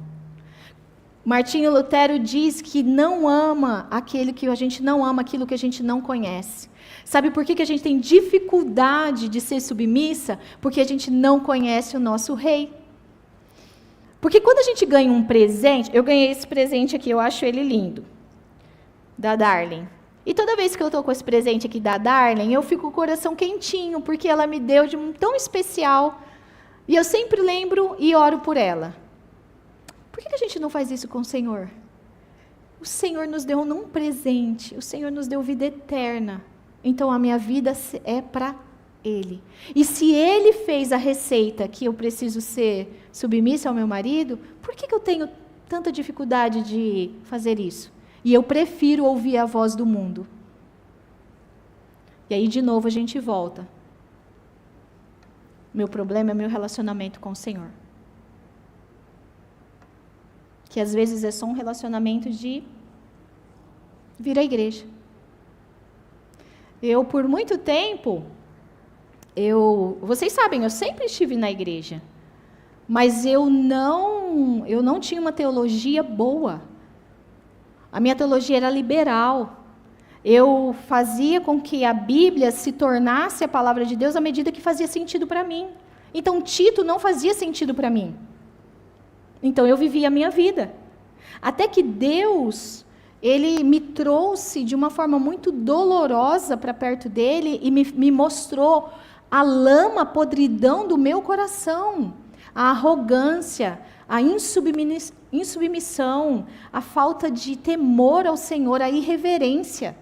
Martinho Lutero diz que não ama aquele que a gente não ama, aquilo que a gente não conhece. Sabe por que a gente tem dificuldade de ser submissa? Porque a gente não conhece o nosso rei. Porque quando a gente ganha um presente, eu ganhei esse presente aqui, eu acho ele lindo, da Darlene. E toda vez que eu estou com esse presente aqui da Darlene, eu fico com o coração quentinho, porque ela me deu de um tão especial. E eu sempre lembro e oro por ela. Por que a gente não faz isso com o Senhor? O Senhor nos deu um presente, o Senhor nos deu vida eterna. Então a minha vida é para Ele. E se Ele fez a receita que eu preciso ser submissa ao meu marido, por que eu tenho tanta dificuldade de fazer isso? E eu prefiro ouvir a voz do mundo. E aí, de novo, a gente volta. Meu problema é meu relacionamento com o Senhor. Que às vezes é só um relacionamento de vir à igreja. Eu, por muito tempo, vocês sabem, eu sempre estive na igreja. Mas eu não tinha uma teologia boa. A minha teologia era liberal. Eu fazia com que a Bíblia se tornasse a palavra de Deus à medida que fazia sentido para mim. Então, Tito não fazia sentido para mim. Então, eu vivia a minha vida. Até que Deus, Ele me trouxe de uma forma muito dolorosa para perto dEle e me mostrou a lama, a podridão do meu coração, a arrogância, a insubmissão, a falta de temor ao Senhor, a irreverência.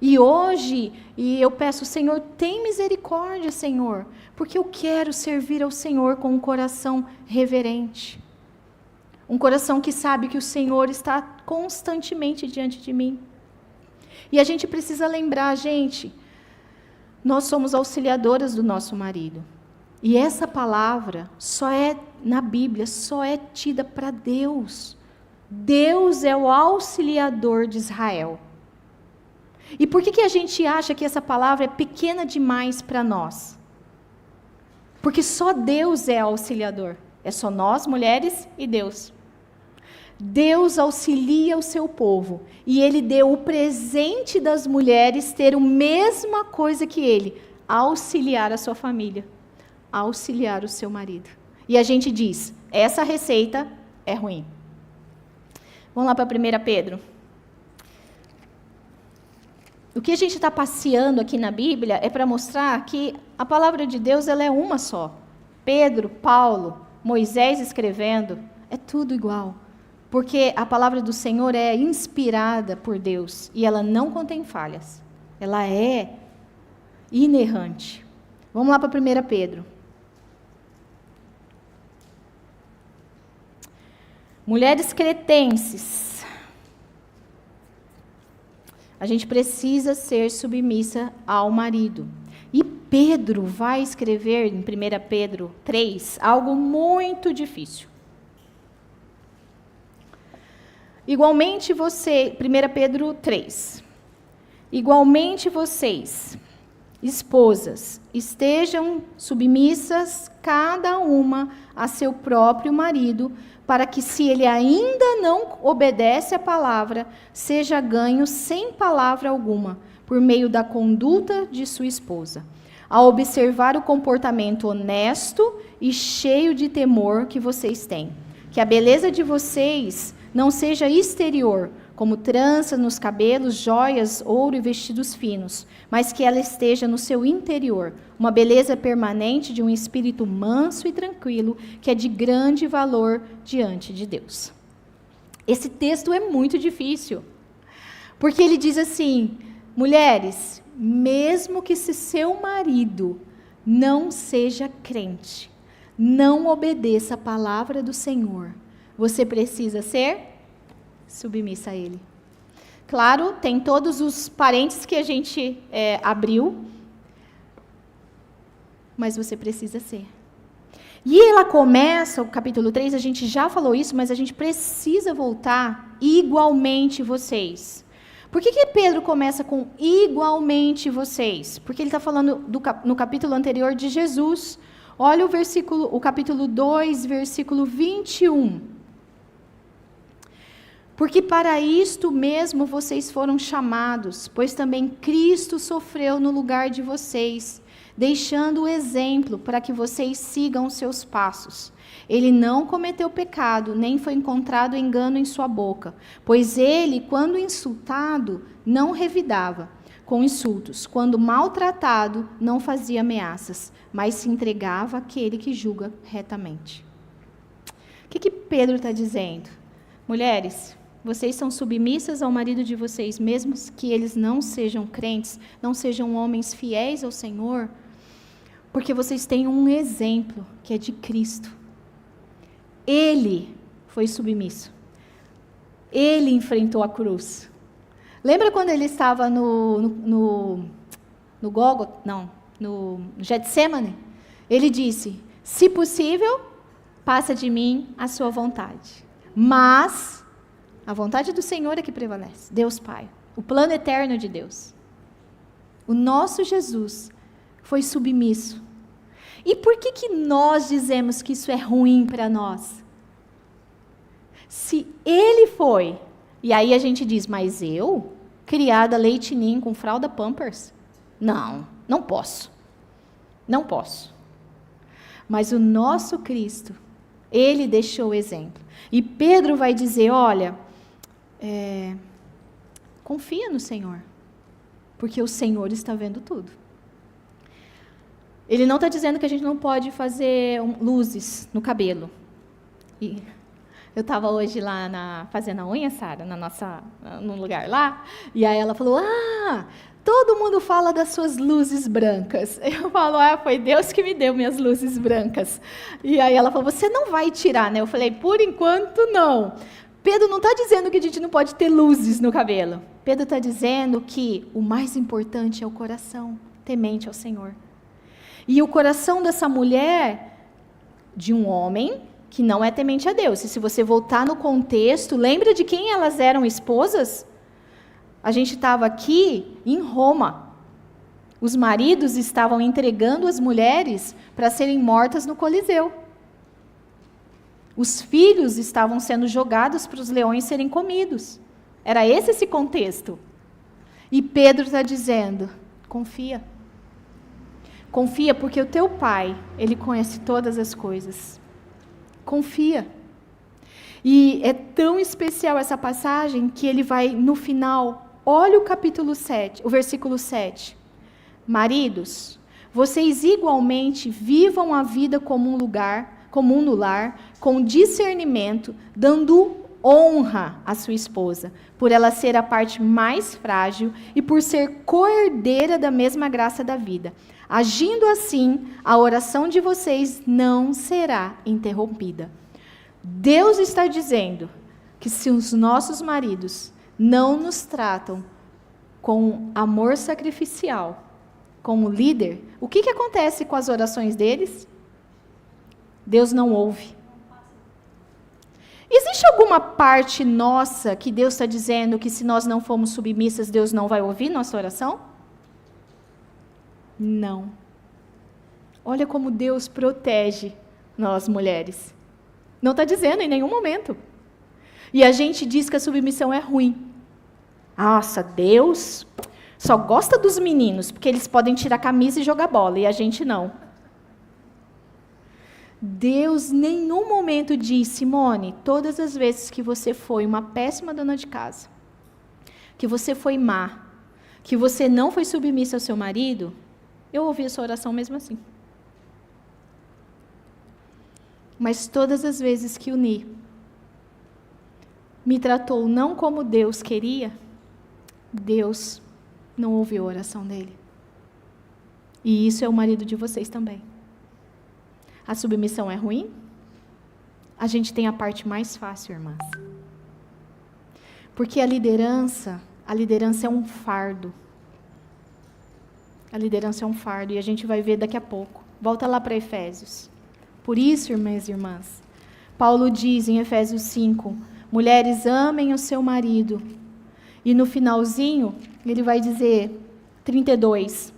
E hoje, eu peço, Senhor, tem misericórdia, Senhor, porque eu quero servir ao Senhor com um coração reverente. Um coração que sabe que o Senhor está constantemente diante de mim. E a gente precisa lembrar, gente, nós somos auxiliadoras do nosso marido. E essa palavra na Bíblia, só é tida para Deus. Deus é o auxiliador de Israel. E por que a gente acha que essa palavra é pequena demais para nós? Porque só Deus é auxiliador. É só nós, mulheres, e Deus. Deus auxilia o seu povo. E Ele deu o presente das mulheres ter a mesma coisa que Ele. Auxiliar a sua família. Auxiliar o seu marido. E a gente diz, essa receita é ruim. Vamos lá para 1 Pedro. O que a gente está passeando aqui na Bíblia é para mostrar que a palavra de Deus ela é uma só. Pedro, Paulo, Moisés escrevendo, é tudo igual. Porque a palavra do Senhor é inspirada por Deus e ela não contém falhas. Ela é inerrante. Vamos lá para 1 Pedro. Mulheres cretenses. A gente precisa ser submissa ao marido. E Pedro vai escrever em 1 Pedro 3 algo muito difícil. Igualmente 1 Pedro 3. Igualmente vocês, esposas, estejam submissas cada uma a seu próprio marido, para que, se ele ainda não obedece à palavra, seja ganho sem palavra alguma, por meio da conduta de sua esposa, a observar o comportamento honesto e cheio de temor que vocês têm. Que a beleza de vocês não seja exterior, como tranças nos cabelos, joias, ouro e vestidos finos, mas que ela esteja no seu interior, uma beleza permanente de um espírito manso e tranquilo, que é de grande valor diante de Deus. Esse texto é muito difícil, porque ele diz assim, mulheres, mesmo que se seu marido não seja crente, não obedeça a palavra do Senhor, você precisa ser submissa a ele. Claro, tem todos os parênteses que a gente abriu, mas você precisa ser. E ela começa, o capítulo 3, a gente já falou isso, mas a gente precisa voltar igualmente vocês. Por que Pedro começa com igualmente vocês? Porque ele está falando no capítulo anterior de Jesus. Olha o capítulo 2, versículo 21. Porque para isto mesmo vocês foram chamados, pois também Cristo sofreu no lugar de vocês, deixando o exemplo para que vocês sigam os seus passos. Ele não cometeu pecado, nem foi encontrado engano em sua boca, pois ele, quando insultado, não revidava com insultos, quando maltratado, não fazia ameaças, mas se entregava àquele que julga retamente. O que Pedro está dizendo? Mulheres, vocês são submissas ao marido de vocês, mesmo que eles não sejam crentes, não sejam homens fiéis ao Senhor, porque vocês têm um exemplo, que é de Cristo. Ele foi submisso. Ele enfrentou a cruz. Lembra quando ele estava no Getsemane? Ele disse, se possível, passa de mim a sua vontade. Mas a vontade do Senhor é que prevalece. Deus Pai. O plano eterno de Deus. O nosso Jesus foi submisso. E por que nós dizemos que isso é ruim para nós? Se ele foi, e aí a gente diz, mas eu, criada leite ninho com fralda Pampers? Não posso. Não posso. Mas o nosso Cristo, ele deixou o exemplo. E Pedro vai dizer, olha, confia no Senhor, porque o Senhor está vendo tudo. Ele não está dizendo que a gente não pode fazer luzes no cabelo. E eu estava hoje lá fazendo a unha, Sara, no lugar lá, e aí ela falou, todo mundo fala das suas luzes brancas. Eu falo, foi Deus que me deu minhas luzes brancas. E aí ela falou, você não vai tirar, né? Eu falei, por enquanto não. Pedro não está dizendo que a gente não pode ter luzes no cabelo. Pedro está dizendo que o mais importante é o coração temente ao Senhor. E o coração dessa mulher, de um homem que não é temente a Deus. E se você voltar no contexto, lembra de quem elas eram esposas? A gente estava aqui em Roma. Os maridos estavam entregando as mulheres para serem mortas no Coliseu. Os filhos estavam sendo jogados para os leões serem comidos. Era esse contexto. E Pedro está dizendo, confia. Confia porque o teu pai, ele conhece todas as coisas. Confia. E é tão especial essa passagem que ele vai no final, olha o capítulo 7, o versículo 7. Maridos, vocês igualmente vivam a vida como comum no lar, com discernimento, dando honra à sua esposa, por ela ser a parte mais frágil e por ser coerdeira da mesma graça da vida. Agindo assim, a oração de vocês não será interrompida. Deus está dizendo que se os nossos maridos não nos tratam com amor sacrificial, como líder, o que acontece com as orações deles? Deus não ouve. Existe alguma parte nossa que Deus está dizendo que se nós não formos submissas, Deus não vai ouvir nossa oração? Não. Olha como Deus protege nós mulheres. Não está dizendo em nenhum momento. E a gente diz que a submissão é ruim. Nossa, Deus só gosta dos meninos, porque eles podem tirar a camisa e jogar bola, e a gente não. Deus em nenhum momento diz, Simone, todas as vezes que você foi uma péssima dona de casa, que você foi má, que você não foi submissa ao seu marido, eu ouvi a sua oração mesmo assim. Mas todas as vezes que o Ni me tratou não como Deus queria, Deus não ouviu a oração dele. E isso é o marido de vocês também. A submissão é ruim? A gente tem a parte mais fácil, irmãs. Porque a liderança é um fardo. A liderança é um fardo, e a gente vai ver daqui a pouco. Volta lá para Efésios. Por isso, irmãs e irmãs, Paulo diz em Efésios 5, mulheres amem o seu marido. E no finalzinho, ele vai dizer, 32,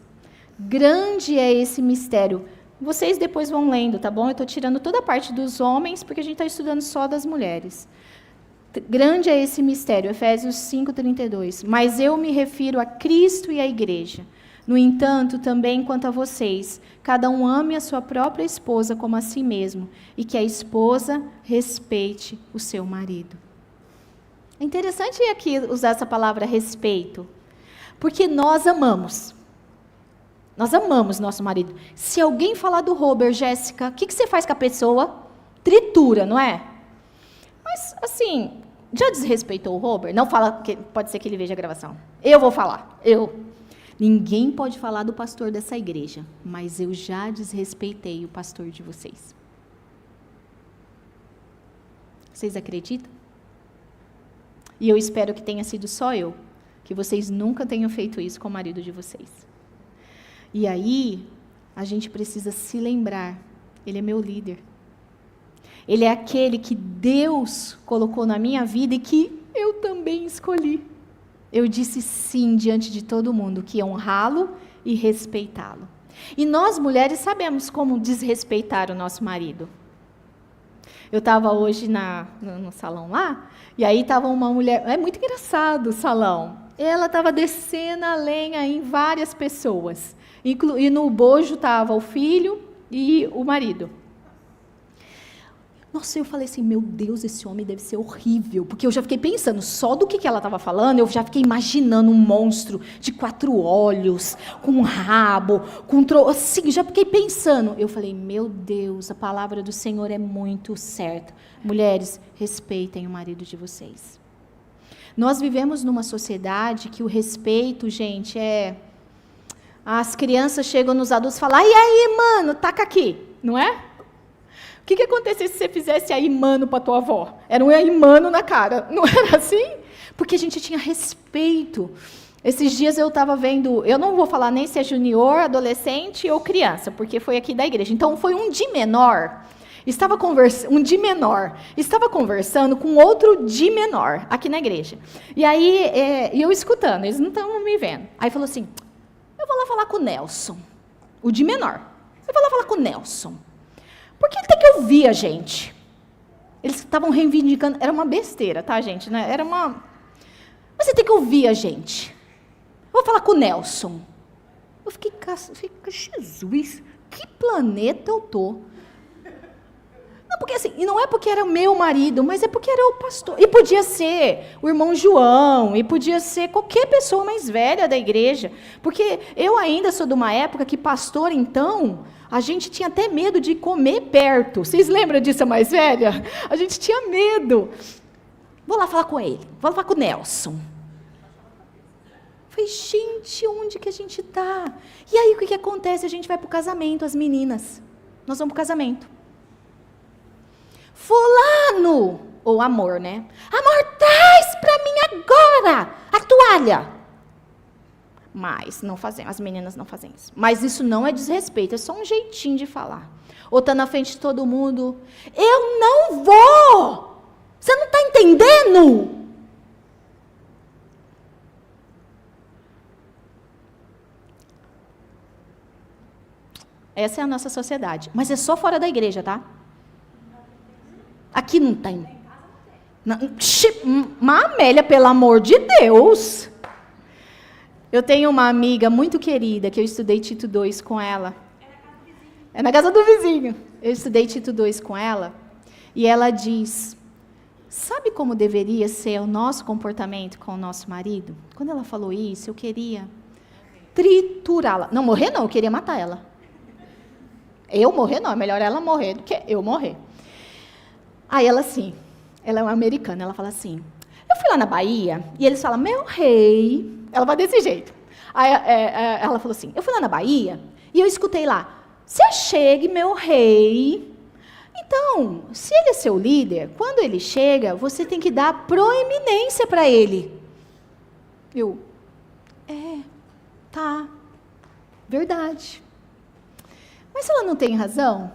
grande é esse mistério. Vocês depois vão lendo, tá bom? Eu estou tirando toda a parte dos homens, porque a gente está estudando só das mulheres. Grande é esse mistério, Efésios 5:32. Mas eu me refiro a Cristo e à igreja. No entanto, também quanto a vocês, cada um ame a sua própria esposa como a si mesmo, e que a esposa respeite o seu marido. É interessante aqui usar essa palavra respeito, porque nós amamos. Nós amamos nosso marido. Se alguém falar do Robert, Jéssica, o que você faz com a pessoa? Tritura, não é? Mas, assim, já desrespeitou o Robert? Não fala, que pode ser que ele veja a gravação. Eu vou falar, Ninguém pode falar do pastor dessa igreja, mas eu já desrespeitei o pastor de vocês. Vocês acreditam? E eu espero que tenha sido só eu, que vocês nunca tenham feito isso com o marido de vocês. E aí, a gente precisa se lembrar, ele é meu líder. Ele é aquele que Deus colocou na minha vida e que eu também escolhi. Eu disse sim diante de todo mundo, que ia honrá-lo e respeitá-lo. E nós, mulheres, sabemos como desrespeitar o nosso marido. Eu estava hoje no salão lá, e aí estava uma mulher, é muito engraçado o salão, ela estava descendo a lenha em várias pessoas, e no bojo estava o filho e o marido. Nossa, eu falei assim, meu Deus, esse homem deve ser horrível, porque eu já fiquei pensando, só do que ela estava falando, eu já fiquei imaginando um monstro de 4 olhos, com um rabo, assim, já fiquei pensando. Eu falei, meu Deus, a palavra do Senhor é muito certa. Mulheres, respeitem o marido de vocês. Nós vivemos numa sociedade que o respeito, gente, as crianças chegam nos adultos e falam, e aí, mano, taca aqui, não é? O que aconteceria se você fizesse aí, mano, para tua avó? Era um aí, mano na cara. Não era assim? Porque a gente tinha respeito. Esses dias eu estava vendo, eu não vou falar nem se é junior, adolescente ou criança, porque foi aqui da igreja. Então, foi um de menor. Estava conversando com outro de menor, aqui na igreja. E aí, eu escutando, eles não estavam me vendo. Aí falou assim, Eu vou lá falar com o Nelson, o de menor. Eu vou lá falar com o Nelson. Porque ele tem que ouvir a gente. Eles estavam reivindicando, era uma besteira, tá, gente? Né? Mas você tem que ouvir a gente. Eu vou falar com o Nelson. Eu fiquei, Jesus, que planeta eu tô? Não, porque assim, e não é porque era o meu marido, mas é porque era o pastor. E podia ser o irmão João, e podia ser qualquer pessoa mais velha da igreja. Porque eu ainda sou de uma época que pastor, então, a gente tinha até medo de comer perto. Vocês lembram disso, a mais velha? A gente tinha medo. Vou lá falar com ele, vou lá falar com o Nelson. Falei, gente, onde que a gente está? E aí, o que acontece? A gente vai para o casamento, as meninas. Nós vamos para o casamento. Fulano, ou amor, né? Amor, traz para mim agora a toalha. Mas não fazemos, as meninas não fazem isso. Mas isso não é desrespeito, é só um jeitinho de falar. Ou está na frente de todo mundo, eu não vou! Você não está entendendo? Essa é a nossa sociedade. Mas é só fora da igreja, tá? Aqui não tem. Amélia, pelo amor de Deus. Eu tenho uma amiga muito querida, que eu estudei Tito 2 com ela. É na casa do vizinho. Eu estudei Tito 2 com ela. E ela diz, sabe como deveria ser o nosso comportamento com o nosso marido? Quando ela falou isso, eu queria triturá-la. Não, morrer não, eu queria matar ela. Eu morrer não, é melhor ela morrer do que eu morrer. Aí ela assim, ela é uma americana, ela fala assim, eu fui lá na Bahia, e eles falam, meu rei, ela vai desse jeito. Aí ela falou assim, eu fui lá na Bahia, e eu escutei lá, se chegue, meu rei. Então, se ele é seu líder, quando ele chega, você tem que dar proeminência para ele. Tá, verdade. Mas ela não tem razão?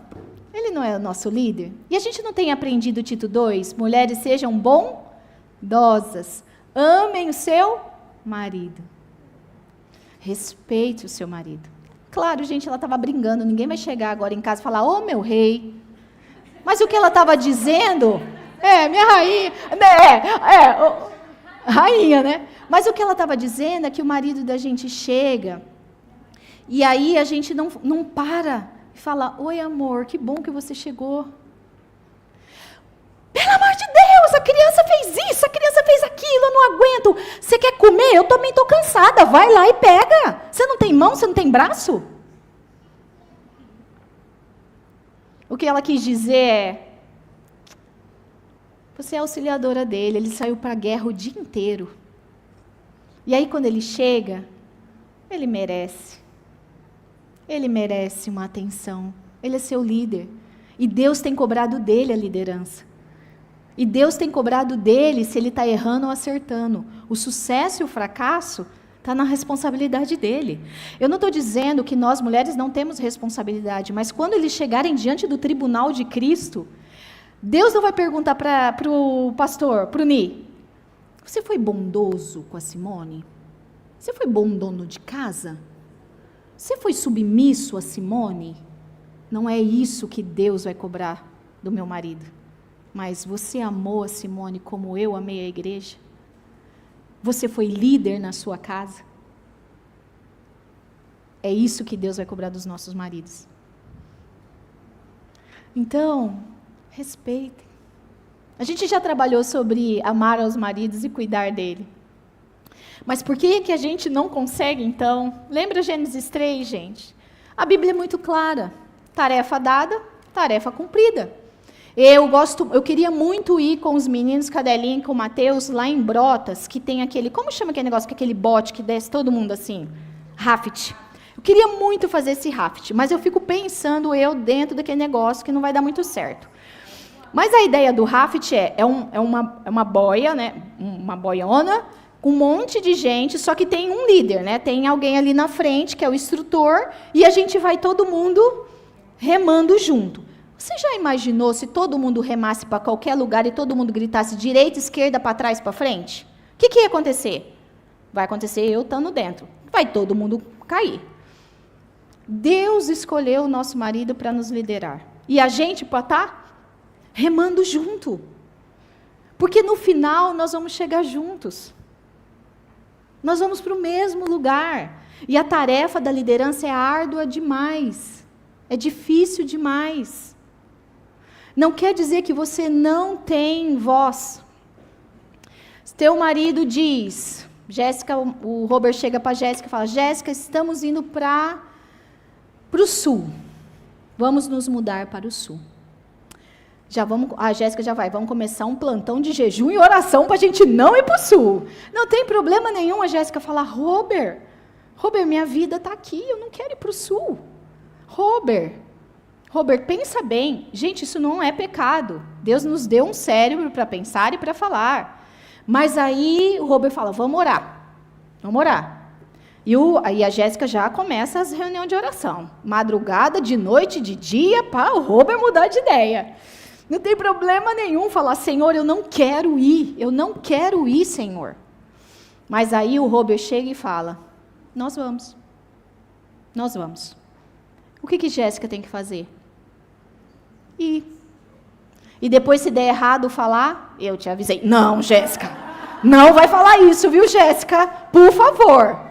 Ele não é o nosso líder? E a gente não tem aprendido Tito 2? Mulheres sejam bondosas, amem o seu marido. Respeite o seu marido. Claro, gente, ela estava brincando, ninguém vai chegar agora em casa e falar, ô meu rei. Mas o que ela estava dizendo, minha rainha, rainha, né? Mas o que ela estava dizendo é que o marido da gente chega, e aí a gente não para e fala, oi amor, que bom que você chegou. Pelo amor de Deus, a criança fez isso, a criança fez aquilo, eu não aguento. Você quer comer? Eu também estou cansada, vai lá e pega. Você não tem mão, você não tem braço? O que ela quis dizer é, você é auxiliadora dele, ele saiu para a guerra o dia inteiro. E aí quando ele chega, ele merece uma atenção, ele é seu líder. E Deus tem cobrado dele a liderança. E Deus tem cobrado dele se ele está errando ou acertando. O sucesso e o fracasso está na responsabilidade dele. Eu não estou dizendo que nós mulheres não temos responsabilidade, mas quando eles chegarem diante do tribunal de Cristo, Deus não vai perguntar para o pastor, para o Ni, você foi bondoso com a Simone? Você foi bom dono de casa? Você foi submisso a Simone? Não é isso que Deus vai cobrar do meu marido. Mas você amou a Simone como eu amei a igreja? Você foi líder na sua casa? É isso que Deus vai cobrar dos nossos maridos. Então, respeitem. A gente já trabalhou sobre amar aos maridos e cuidar dele. Mas por que a gente não consegue, então? Lembra Gênesis 3, gente? A Bíblia é muito clara. Tarefa dada, tarefa cumprida. Eu queria muito ir com os meninos, Cadelinha e com o Mateus, lá em Brotas, que tem aquele, como chama aquele negócio, que é aquele bote que desce todo mundo assim? Raft. Eu queria muito fazer esse raft, mas eu fico pensando dentro daquele negócio que não vai dar muito certo. Mas a ideia do raft é uma boia, né? Uma boiona, com um monte de gente, só que tem um líder, né? Tem alguém ali na frente, que é o instrutor, e a gente vai todo mundo remando junto. Você já imaginou se todo mundo remasse para qualquer lugar e todo mundo gritasse direita, esquerda, para trás, para frente? O que ia acontecer? Vai acontecer eu estando dentro. Vai todo mundo cair. Deus escolheu o nosso marido para nos liderar. E a gente para estar remando junto. Porque no final nós vamos chegar juntos. Nós vamos para o mesmo lugar. E a tarefa da liderança é árdua demais. É difícil demais. Não quer dizer que você não tem voz. Se teu marido diz, Jéssica, o Robert chega para a Jéssica e fala, Jéssica, estamos indo para o sul. Vamos nos mudar para o sul. A Jéssica já vai, vamos começar um plantão de jejum e oração para a gente não ir para o sul. Não tem problema nenhum a Jéssica falar, Robert, minha vida está aqui, eu não quero ir para o sul. Robert, pensa bem. Gente, isso não é pecado. Deus nos deu um cérebro para pensar e para falar. Mas aí o Robert fala, vamos orar. Aí a Jéssica já começa as reuniões de oração. Madrugada, de noite, de dia, para o Robert mudar de ideia. Não tem problema nenhum falar, Senhor, eu não quero ir, Senhor. Mas aí o Robert chega e fala, nós vamos. O que Jéssica tem que fazer? Ir. E depois, se der errado falar, eu te avisei. Não, Jéssica, não vai falar isso, viu, Jéssica? Por favor.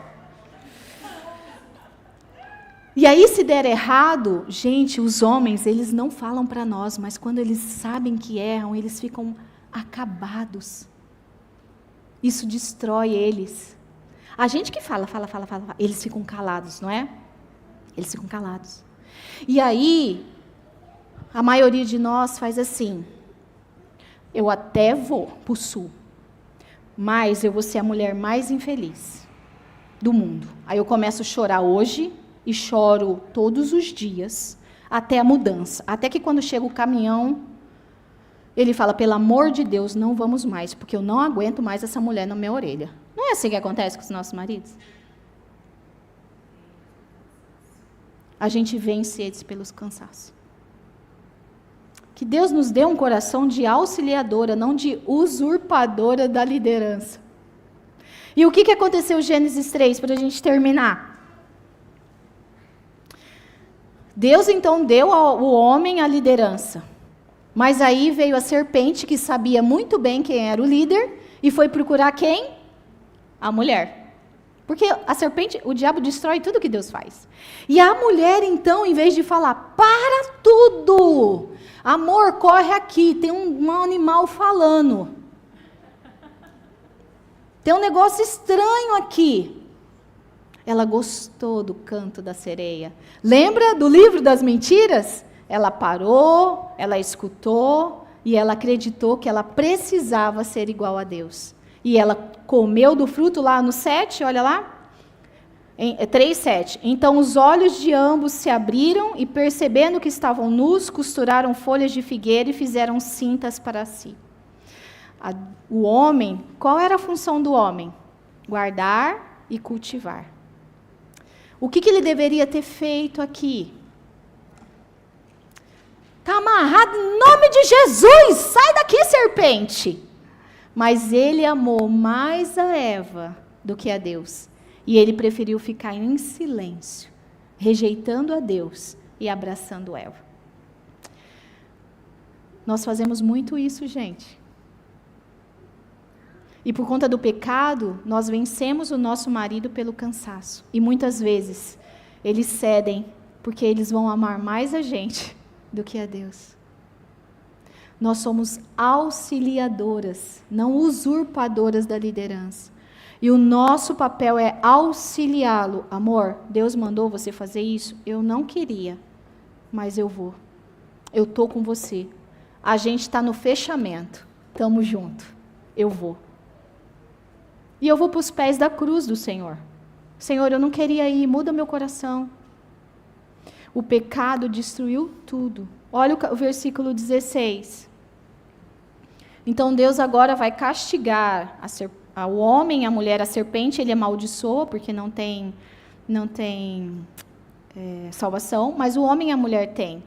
E aí, se der errado, gente, os homens, eles não falam para nós, mas quando eles sabem que erram, eles ficam acabados. Isso destrói eles. A gente que fala, eles ficam calados, não é? Eles ficam calados. E aí, a maioria de nós faz assim, eu até vou para o sul, mas eu vou ser a mulher mais infeliz do mundo. Aí eu começo a chorar hoje, e choro todos os dias, até a mudança. Até que quando chega o caminhão, ele fala, pelo amor de Deus, não vamos mais, porque eu não aguento mais essa mulher na minha orelha. Não é assim que acontece com os nossos maridos? A gente vence eles pelos cansaços. Que Deus nos dê um coração de auxiliadora, não de usurpadora da liderança. E o que aconteceu em Gênesis 3, para a gente terminar? Deus, então, deu ao homem a liderança. Mas aí veio a serpente, que sabia muito bem quem era o líder, e foi procurar quem? A mulher. Porque a serpente, o diabo destrói tudo que Deus faz. E a mulher, então, em vez de falar, para tudo, amor, corre aqui, tem um animal falando. Tem um negócio estranho aqui. Ela gostou do canto da sereia. Lembra do livro das mentiras? Ela parou, ela escutou e ela acreditou que ela precisava ser igual a Deus. E ela comeu do fruto lá no 7, olha lá, 3:7. Então os olhos de ambos se abriram e, percebendo que estavam nus, costuraram folhas de figueira e fizeram cintas para si. O homem, qual era a função do homem? Guardar e cultivar. O que ele deveria ter feito aqui? Está amarrado em nome de Jesus, sai daqui, serpente. Mas ele amou mais a Eva do que a Deus. E ele preferiu ficar em silêncio, rejeitando a Deus e abraçando Eva. Nós fazemos muito isso, gente. E por conta do pecado, nós vencemos o nosso marido pelo cansaço. E muitas vezes, eles cedem, porque eles vão amar mais a gente do que a Deus. Nós somos auxiliadoras, não usurpadoras da liderança. E o nosso papel é auxiliá-lo. Amor, Deus mandou você fazer isso? Eu não queria, mas eu vou. Eu estou com você. A gente está no fechamento. Estamos juntos. Eu vou. E eu vou para os pés da cruz do Senhor. Senhor, eu não queria ir, muda meu coração. O pecado destruiu tudo. Olha o versículo 16. Então Deus agora vai castigar o homem e a mulher. A serpente ele amaldiçoa, porque não tem salvação, mas o homem e a mulher têm.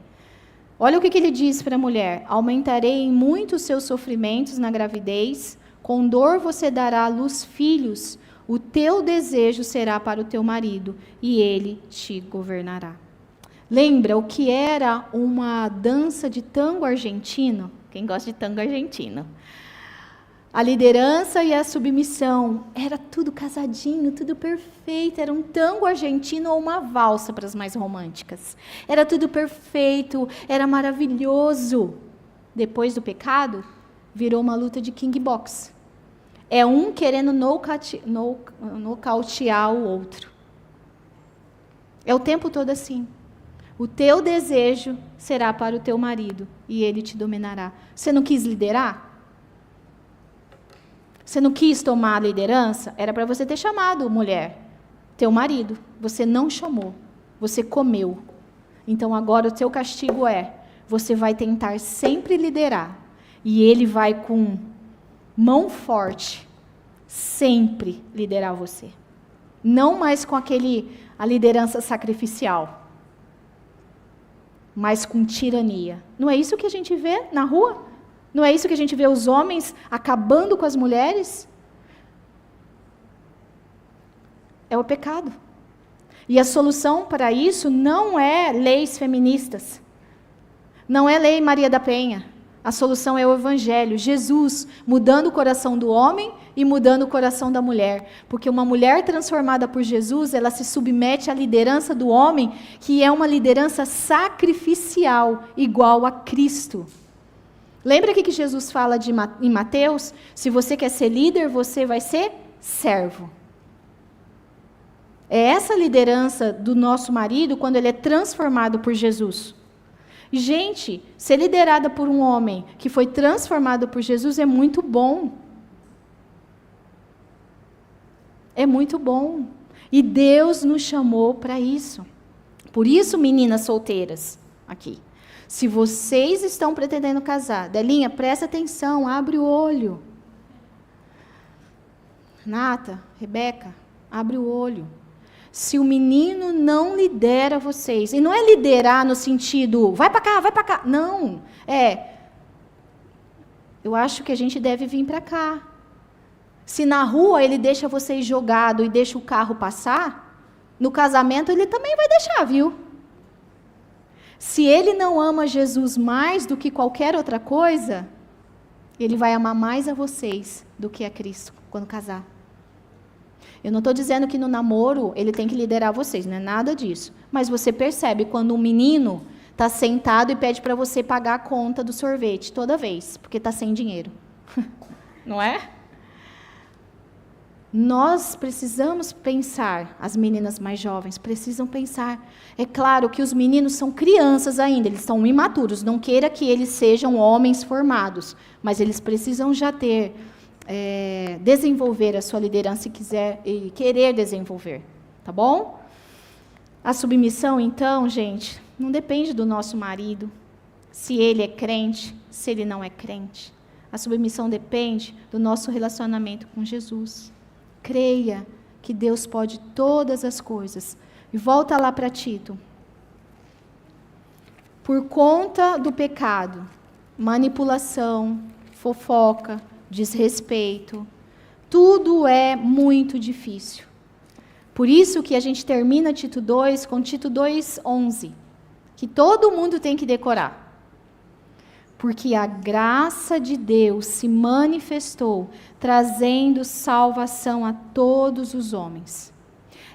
Olha o que ele diz para a mulher. Aumentarei em muito os seus sofrimentos na gravidez, com dor você dará à luz filhos, o teu desejo será para o teu marido, e ele te governará. Lembra o que era uma dança de tango argentino? Quem gosta de tango argentino? A liderança e a submissão, era tudo casadinho, tudo perfeito, era um tango argentino ou uma valsa para as mais românticas. Era tudo perfeito, era maravilhoso. Depois do pecado, virou uma luta de kickbox. É um querendo nocautear o outro. É o tempo todo assim. O teu desejo será para o teu marido, e ele te dominará. Você não quis liderar? Você não quis tomar a liderança? Era para você ter chamado, mulher, teu marido. Você não chamou, você comeu. Então agora o teu castigo você vai tentar sempre liderar. E ele vai com mão forte, sempre liderar você. Não mais com a liderança sacrificial, mas com tirania. Não é isso que a gente vê na rua? Não é isso que a gente vê os homens acabando com as mulheres? É o pecado. E a solução para isso não é leis feministas. Não é lei Maria da Penha. A solução é o Evangelho. Jesus mudando o coração do homem e mudando o coração da mulher. Porque uma mulher transformada por Jesus, ela se submete à liderança do homem, que é uma liderança sacrificial, igual a Cristo. Lembra que Jesus fala em Mateus? Se você quer ser líder, você vai ser servo. É essa liderança do nosso marido quando ele é transformado por Jesus. Gente, ser liderada por um homem que foi transformado por Jesus é muito bom. É muito bom. E Deus nos chamou para isso. Por isso, meninas solteiras, aqui. Se vocês estão pretendendo casar, Delinha, presta atenção, abre o olho. Nata, Rebeca, abre o olho. Se o menino não lidera vocês, e não é liderar no sentido, vai para cá, não. Eu acho que a gente deve vir para cá. Se na rua ele deixa vocês jogado e deixa o carro passar, no casamento ele também vai deixar, viu? Se ele não ama Jesus mais do que qualquer outra coisa, ele vai amar mais a vocês do que a Cristo quando casar. Eu não estou dizendo que no namoro ele tem que liderar vocês, não é nada disso. Mas você percebe quando um menino está sentado e pede para você pagar a conta do sorvete toda vez, porque está sem dinheiro. Não é? Nós precisamos pensar, as meninas mais jovens precisam pensar. É claro que os meninos são crianças ainda, eles são imaturos, não queira que eles sejam homens formados, mas eles precisam já desenvolver a sua liderança e querer desenvolver, tá bom? A submissão, então, gente, não depende do nosso marido, se ele é crente, se ele não é crente. A submissão depende do nosso relacionamento com Jesus. Creia que Deus pode todas as coisas. E volta lá para Tito. Por conta do pecado, manipulação, fofoca, desrespeito, tudo é muito difícil. Por isso que a gente termina Tito 2 com Tito 2:11, que todo mundo tem que decorar. Porque a graça de Deus se manifestou, trazendo salvação a todos os homens.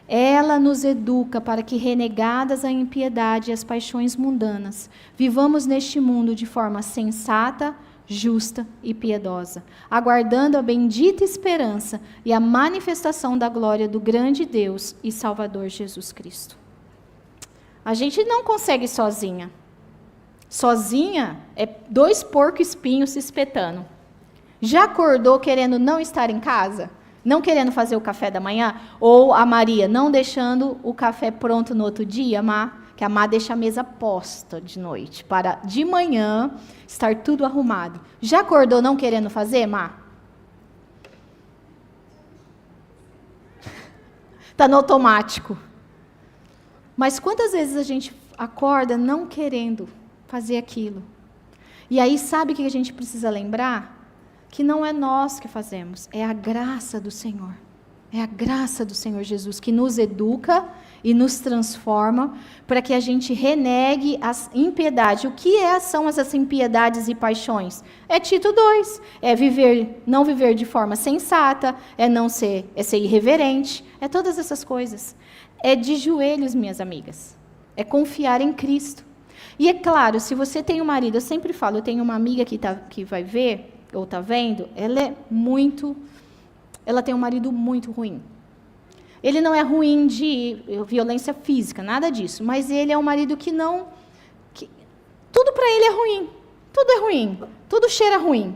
Ela nos educa para que, renegadas a impiedade e as paixões mundanas, vivamos neste mundo de forma sensata, justa e piedosa, aguardando a bendita esperança e a manifestação da glória do grande Deus e Salvador Jesus Cristo. A gente não consegue sozinha. Sozinha é 2 porcos espinhos se espetando. Já acordou querendo não estar em casa? Não querendo fazer o café da manhã? Ou a Maria não deixando o café pronto no outro dia, que a Má deixa a mesa posta de noite, para de manhã estar tudo arrumado. Já acordou não querendo fazer, Má? Está no automático. Mas quantas vezes a gente acorda não querendo fazer aquilo? E aí, sabe o que a gente precisa lembrar? Que não é nós que fazemos, é a graça do Senhor. É a graça do Senhor Jesus que nos educa e nos transforma para que a gente renegue as impiedades. O que são essas impiedades e paixões? É Tito 2. É não viver de forma sensata, é ser irreverente, é todas essas coisas. É de joelhos, minhas amigas. É confiar em Cristo. E é claro, se você tem um marido, eu sempre falo, eu tenho uma amiga que vai ver, ou está vendo, ela tem um marido muito ruim. Ele não é ruim de violência física, nada disso, mas ele é um marido tudo para ele é ruim. Tudo é ruim, tudo cheira ruim.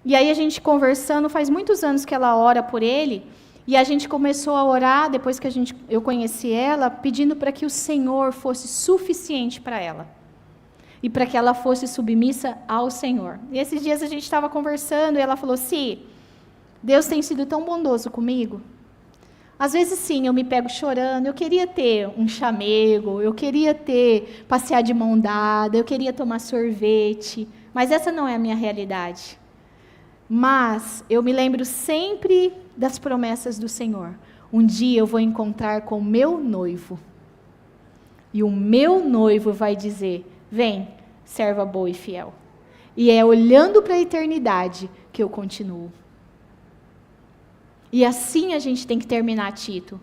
E aí a gente conversando, faz muitos anos que ela ora por ele, e a gente começou a orar, depois que eu conheci ela, pedindo para que o Senhor fosse suficiente para ela. E para que ela fosse submissa ao Senhor. E esses dias a gente estava conversando, e ela falou, Deus tem sido tão bondoso comigo. Às vezes, sim, eu me pego chorando, eu queria ter um chamego, eu queria passear de mão dada, eu queria tomar sorvete, mas essa não é a minha realidade. Mas eu me lembro sempre das promessas do Senhor. Um dia eu vou encontrar com o meu noivo, e o meu noivo vai dizer, vem, serva boa e fiel. E é olhando para a eternidade que eu continuo. E assim a gente tem que terminar, Tito.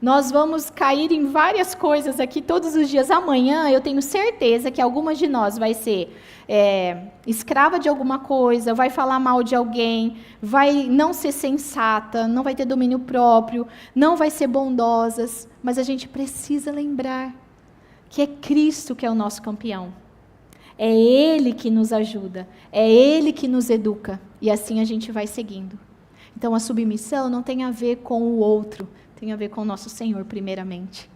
Nós vamos cair em várias coisas aqui todos os dias. Amanhã eu tenho certeza que algumas de nós vai ser escrava de alguma coisa, vai falar mal de alguém, vai não ser sensata, não vai ter domínio próprio, não vai ser bondosas. Mas a gente precisa lembrar que é Cristo que é o nosso campeão. É Ele que nos ajuda, é Ele que nos educa. E assim a gente vai seguindo. Então, a submissão não tem a ver com o outro, tem a ver com o nosso Senhor, primeiramente.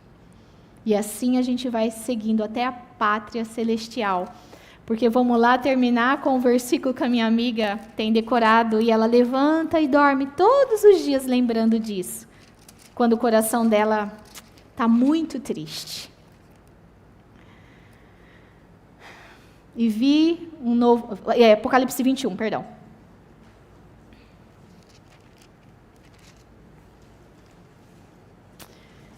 E assim a gente vai seguindo até a pátria celestial. Porque vamos lá terminar com o versículo que a minha amiga tem decorado, e ela levanta e dorme todos os dias lembrando disso, quando o coração dela está muito triste. E vi um novo... Apocalipse 21, perdão.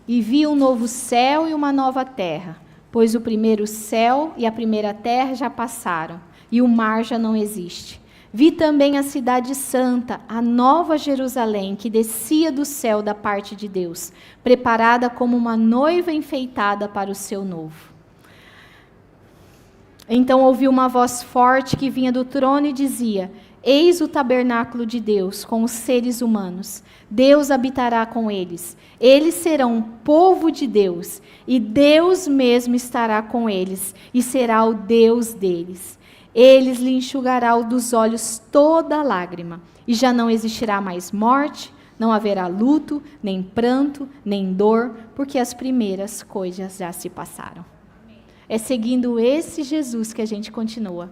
E vi um novo céu e uma nova terra, pois o primeiro céu e a primeira terra já passaram, e o mar já não existe. Vi também a cidade santa, a nova Jerusalém, que descia do céu da parte de Deus, preparada como uma noiva enfeitada para o seu noivo. Então ouvi uma voz forte que vinha do trono e dizia: Eis o tabernáculo de Deus com os seres humanos. Deus habitará com eles. Eles serão povo de Deus, e Deus mesmo estará com eles, e será o Deus deles. Eles lhe enxugará dos olhos toda lágrima, e já não existirá mais morte, não haverá luto, nem pranto, nem dor, porque as primeiras coisas já se passaram. É seguindo esse Jesus que a gente continua,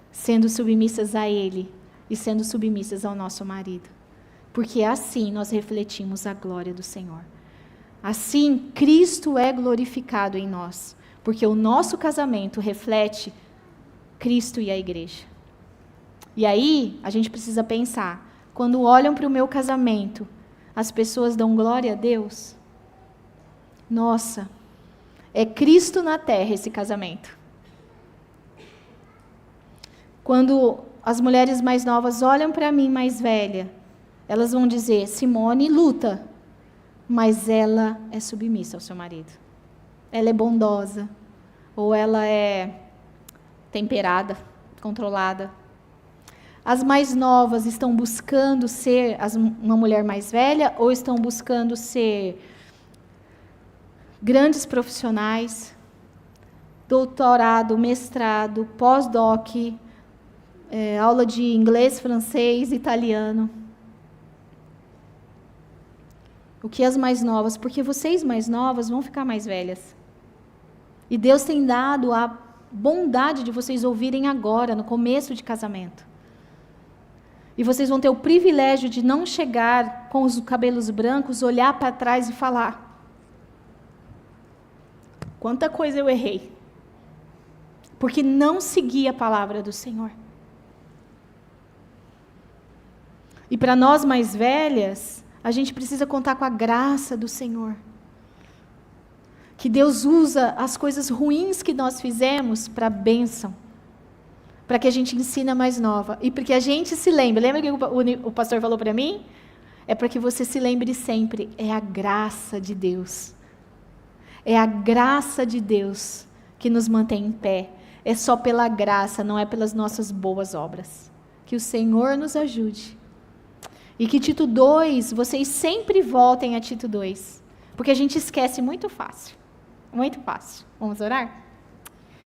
sendo submissas a Ele e sendo submissas ao nosso marido. Porque assim nós refletimos a glória do Senhor. Assim, Cristo é glorificado em nós, porque o nosso casamento reflete Cristo e a igreja. E aí, a gente precisa pensar, quando olham para o meu casamento, as pessoas dão glória a Deus? Nossa, é Cristo na terra esse casamento. Quando as mulheres mais novas olham para mim, mais velha, elas vão dizer: Simone luta, mas ela é submissa ao seu marido. Ela é bondosa, ou ela é temperada, controlada. As mais novas estão buscando ser uma mulher mais velha, ou estão buscando ser grandes profissionais, doutorado, mestrado, pós-doc, aula de inglês, francês, italiano. O que as mais novas? Porque vocês mais novas vão ficar mais velhas. E Deus tem dado a bondade de vocês ouvirem agora, no começo de casamento. E vocês vão ter o privilégio de não chegar com os cabelos brancos, olhar para trás e falar: quanta coisa eu errei. Porque não segui a palavra do Senhor. E para nós mais velhas, A gente precisa contar com a graça do Senhor. Que Deus usa as coisas ruins que nós fizemos para bênção. Para que a gente ensine a mais nova. E porque a gente se lembre. Lembra que o pastor falou para mim? É para que você se lembre sempre. É a graça de Deus. É a graça de Deus que nos mantém em pé. É só pela graça, não é pelas nossas boas obras. Que o Senhor nos ajude. E que Tito 2, vocês sempre voltem a Tito 2. Porque a gente esquece muito fácil. Muito fácil. Vamos orar?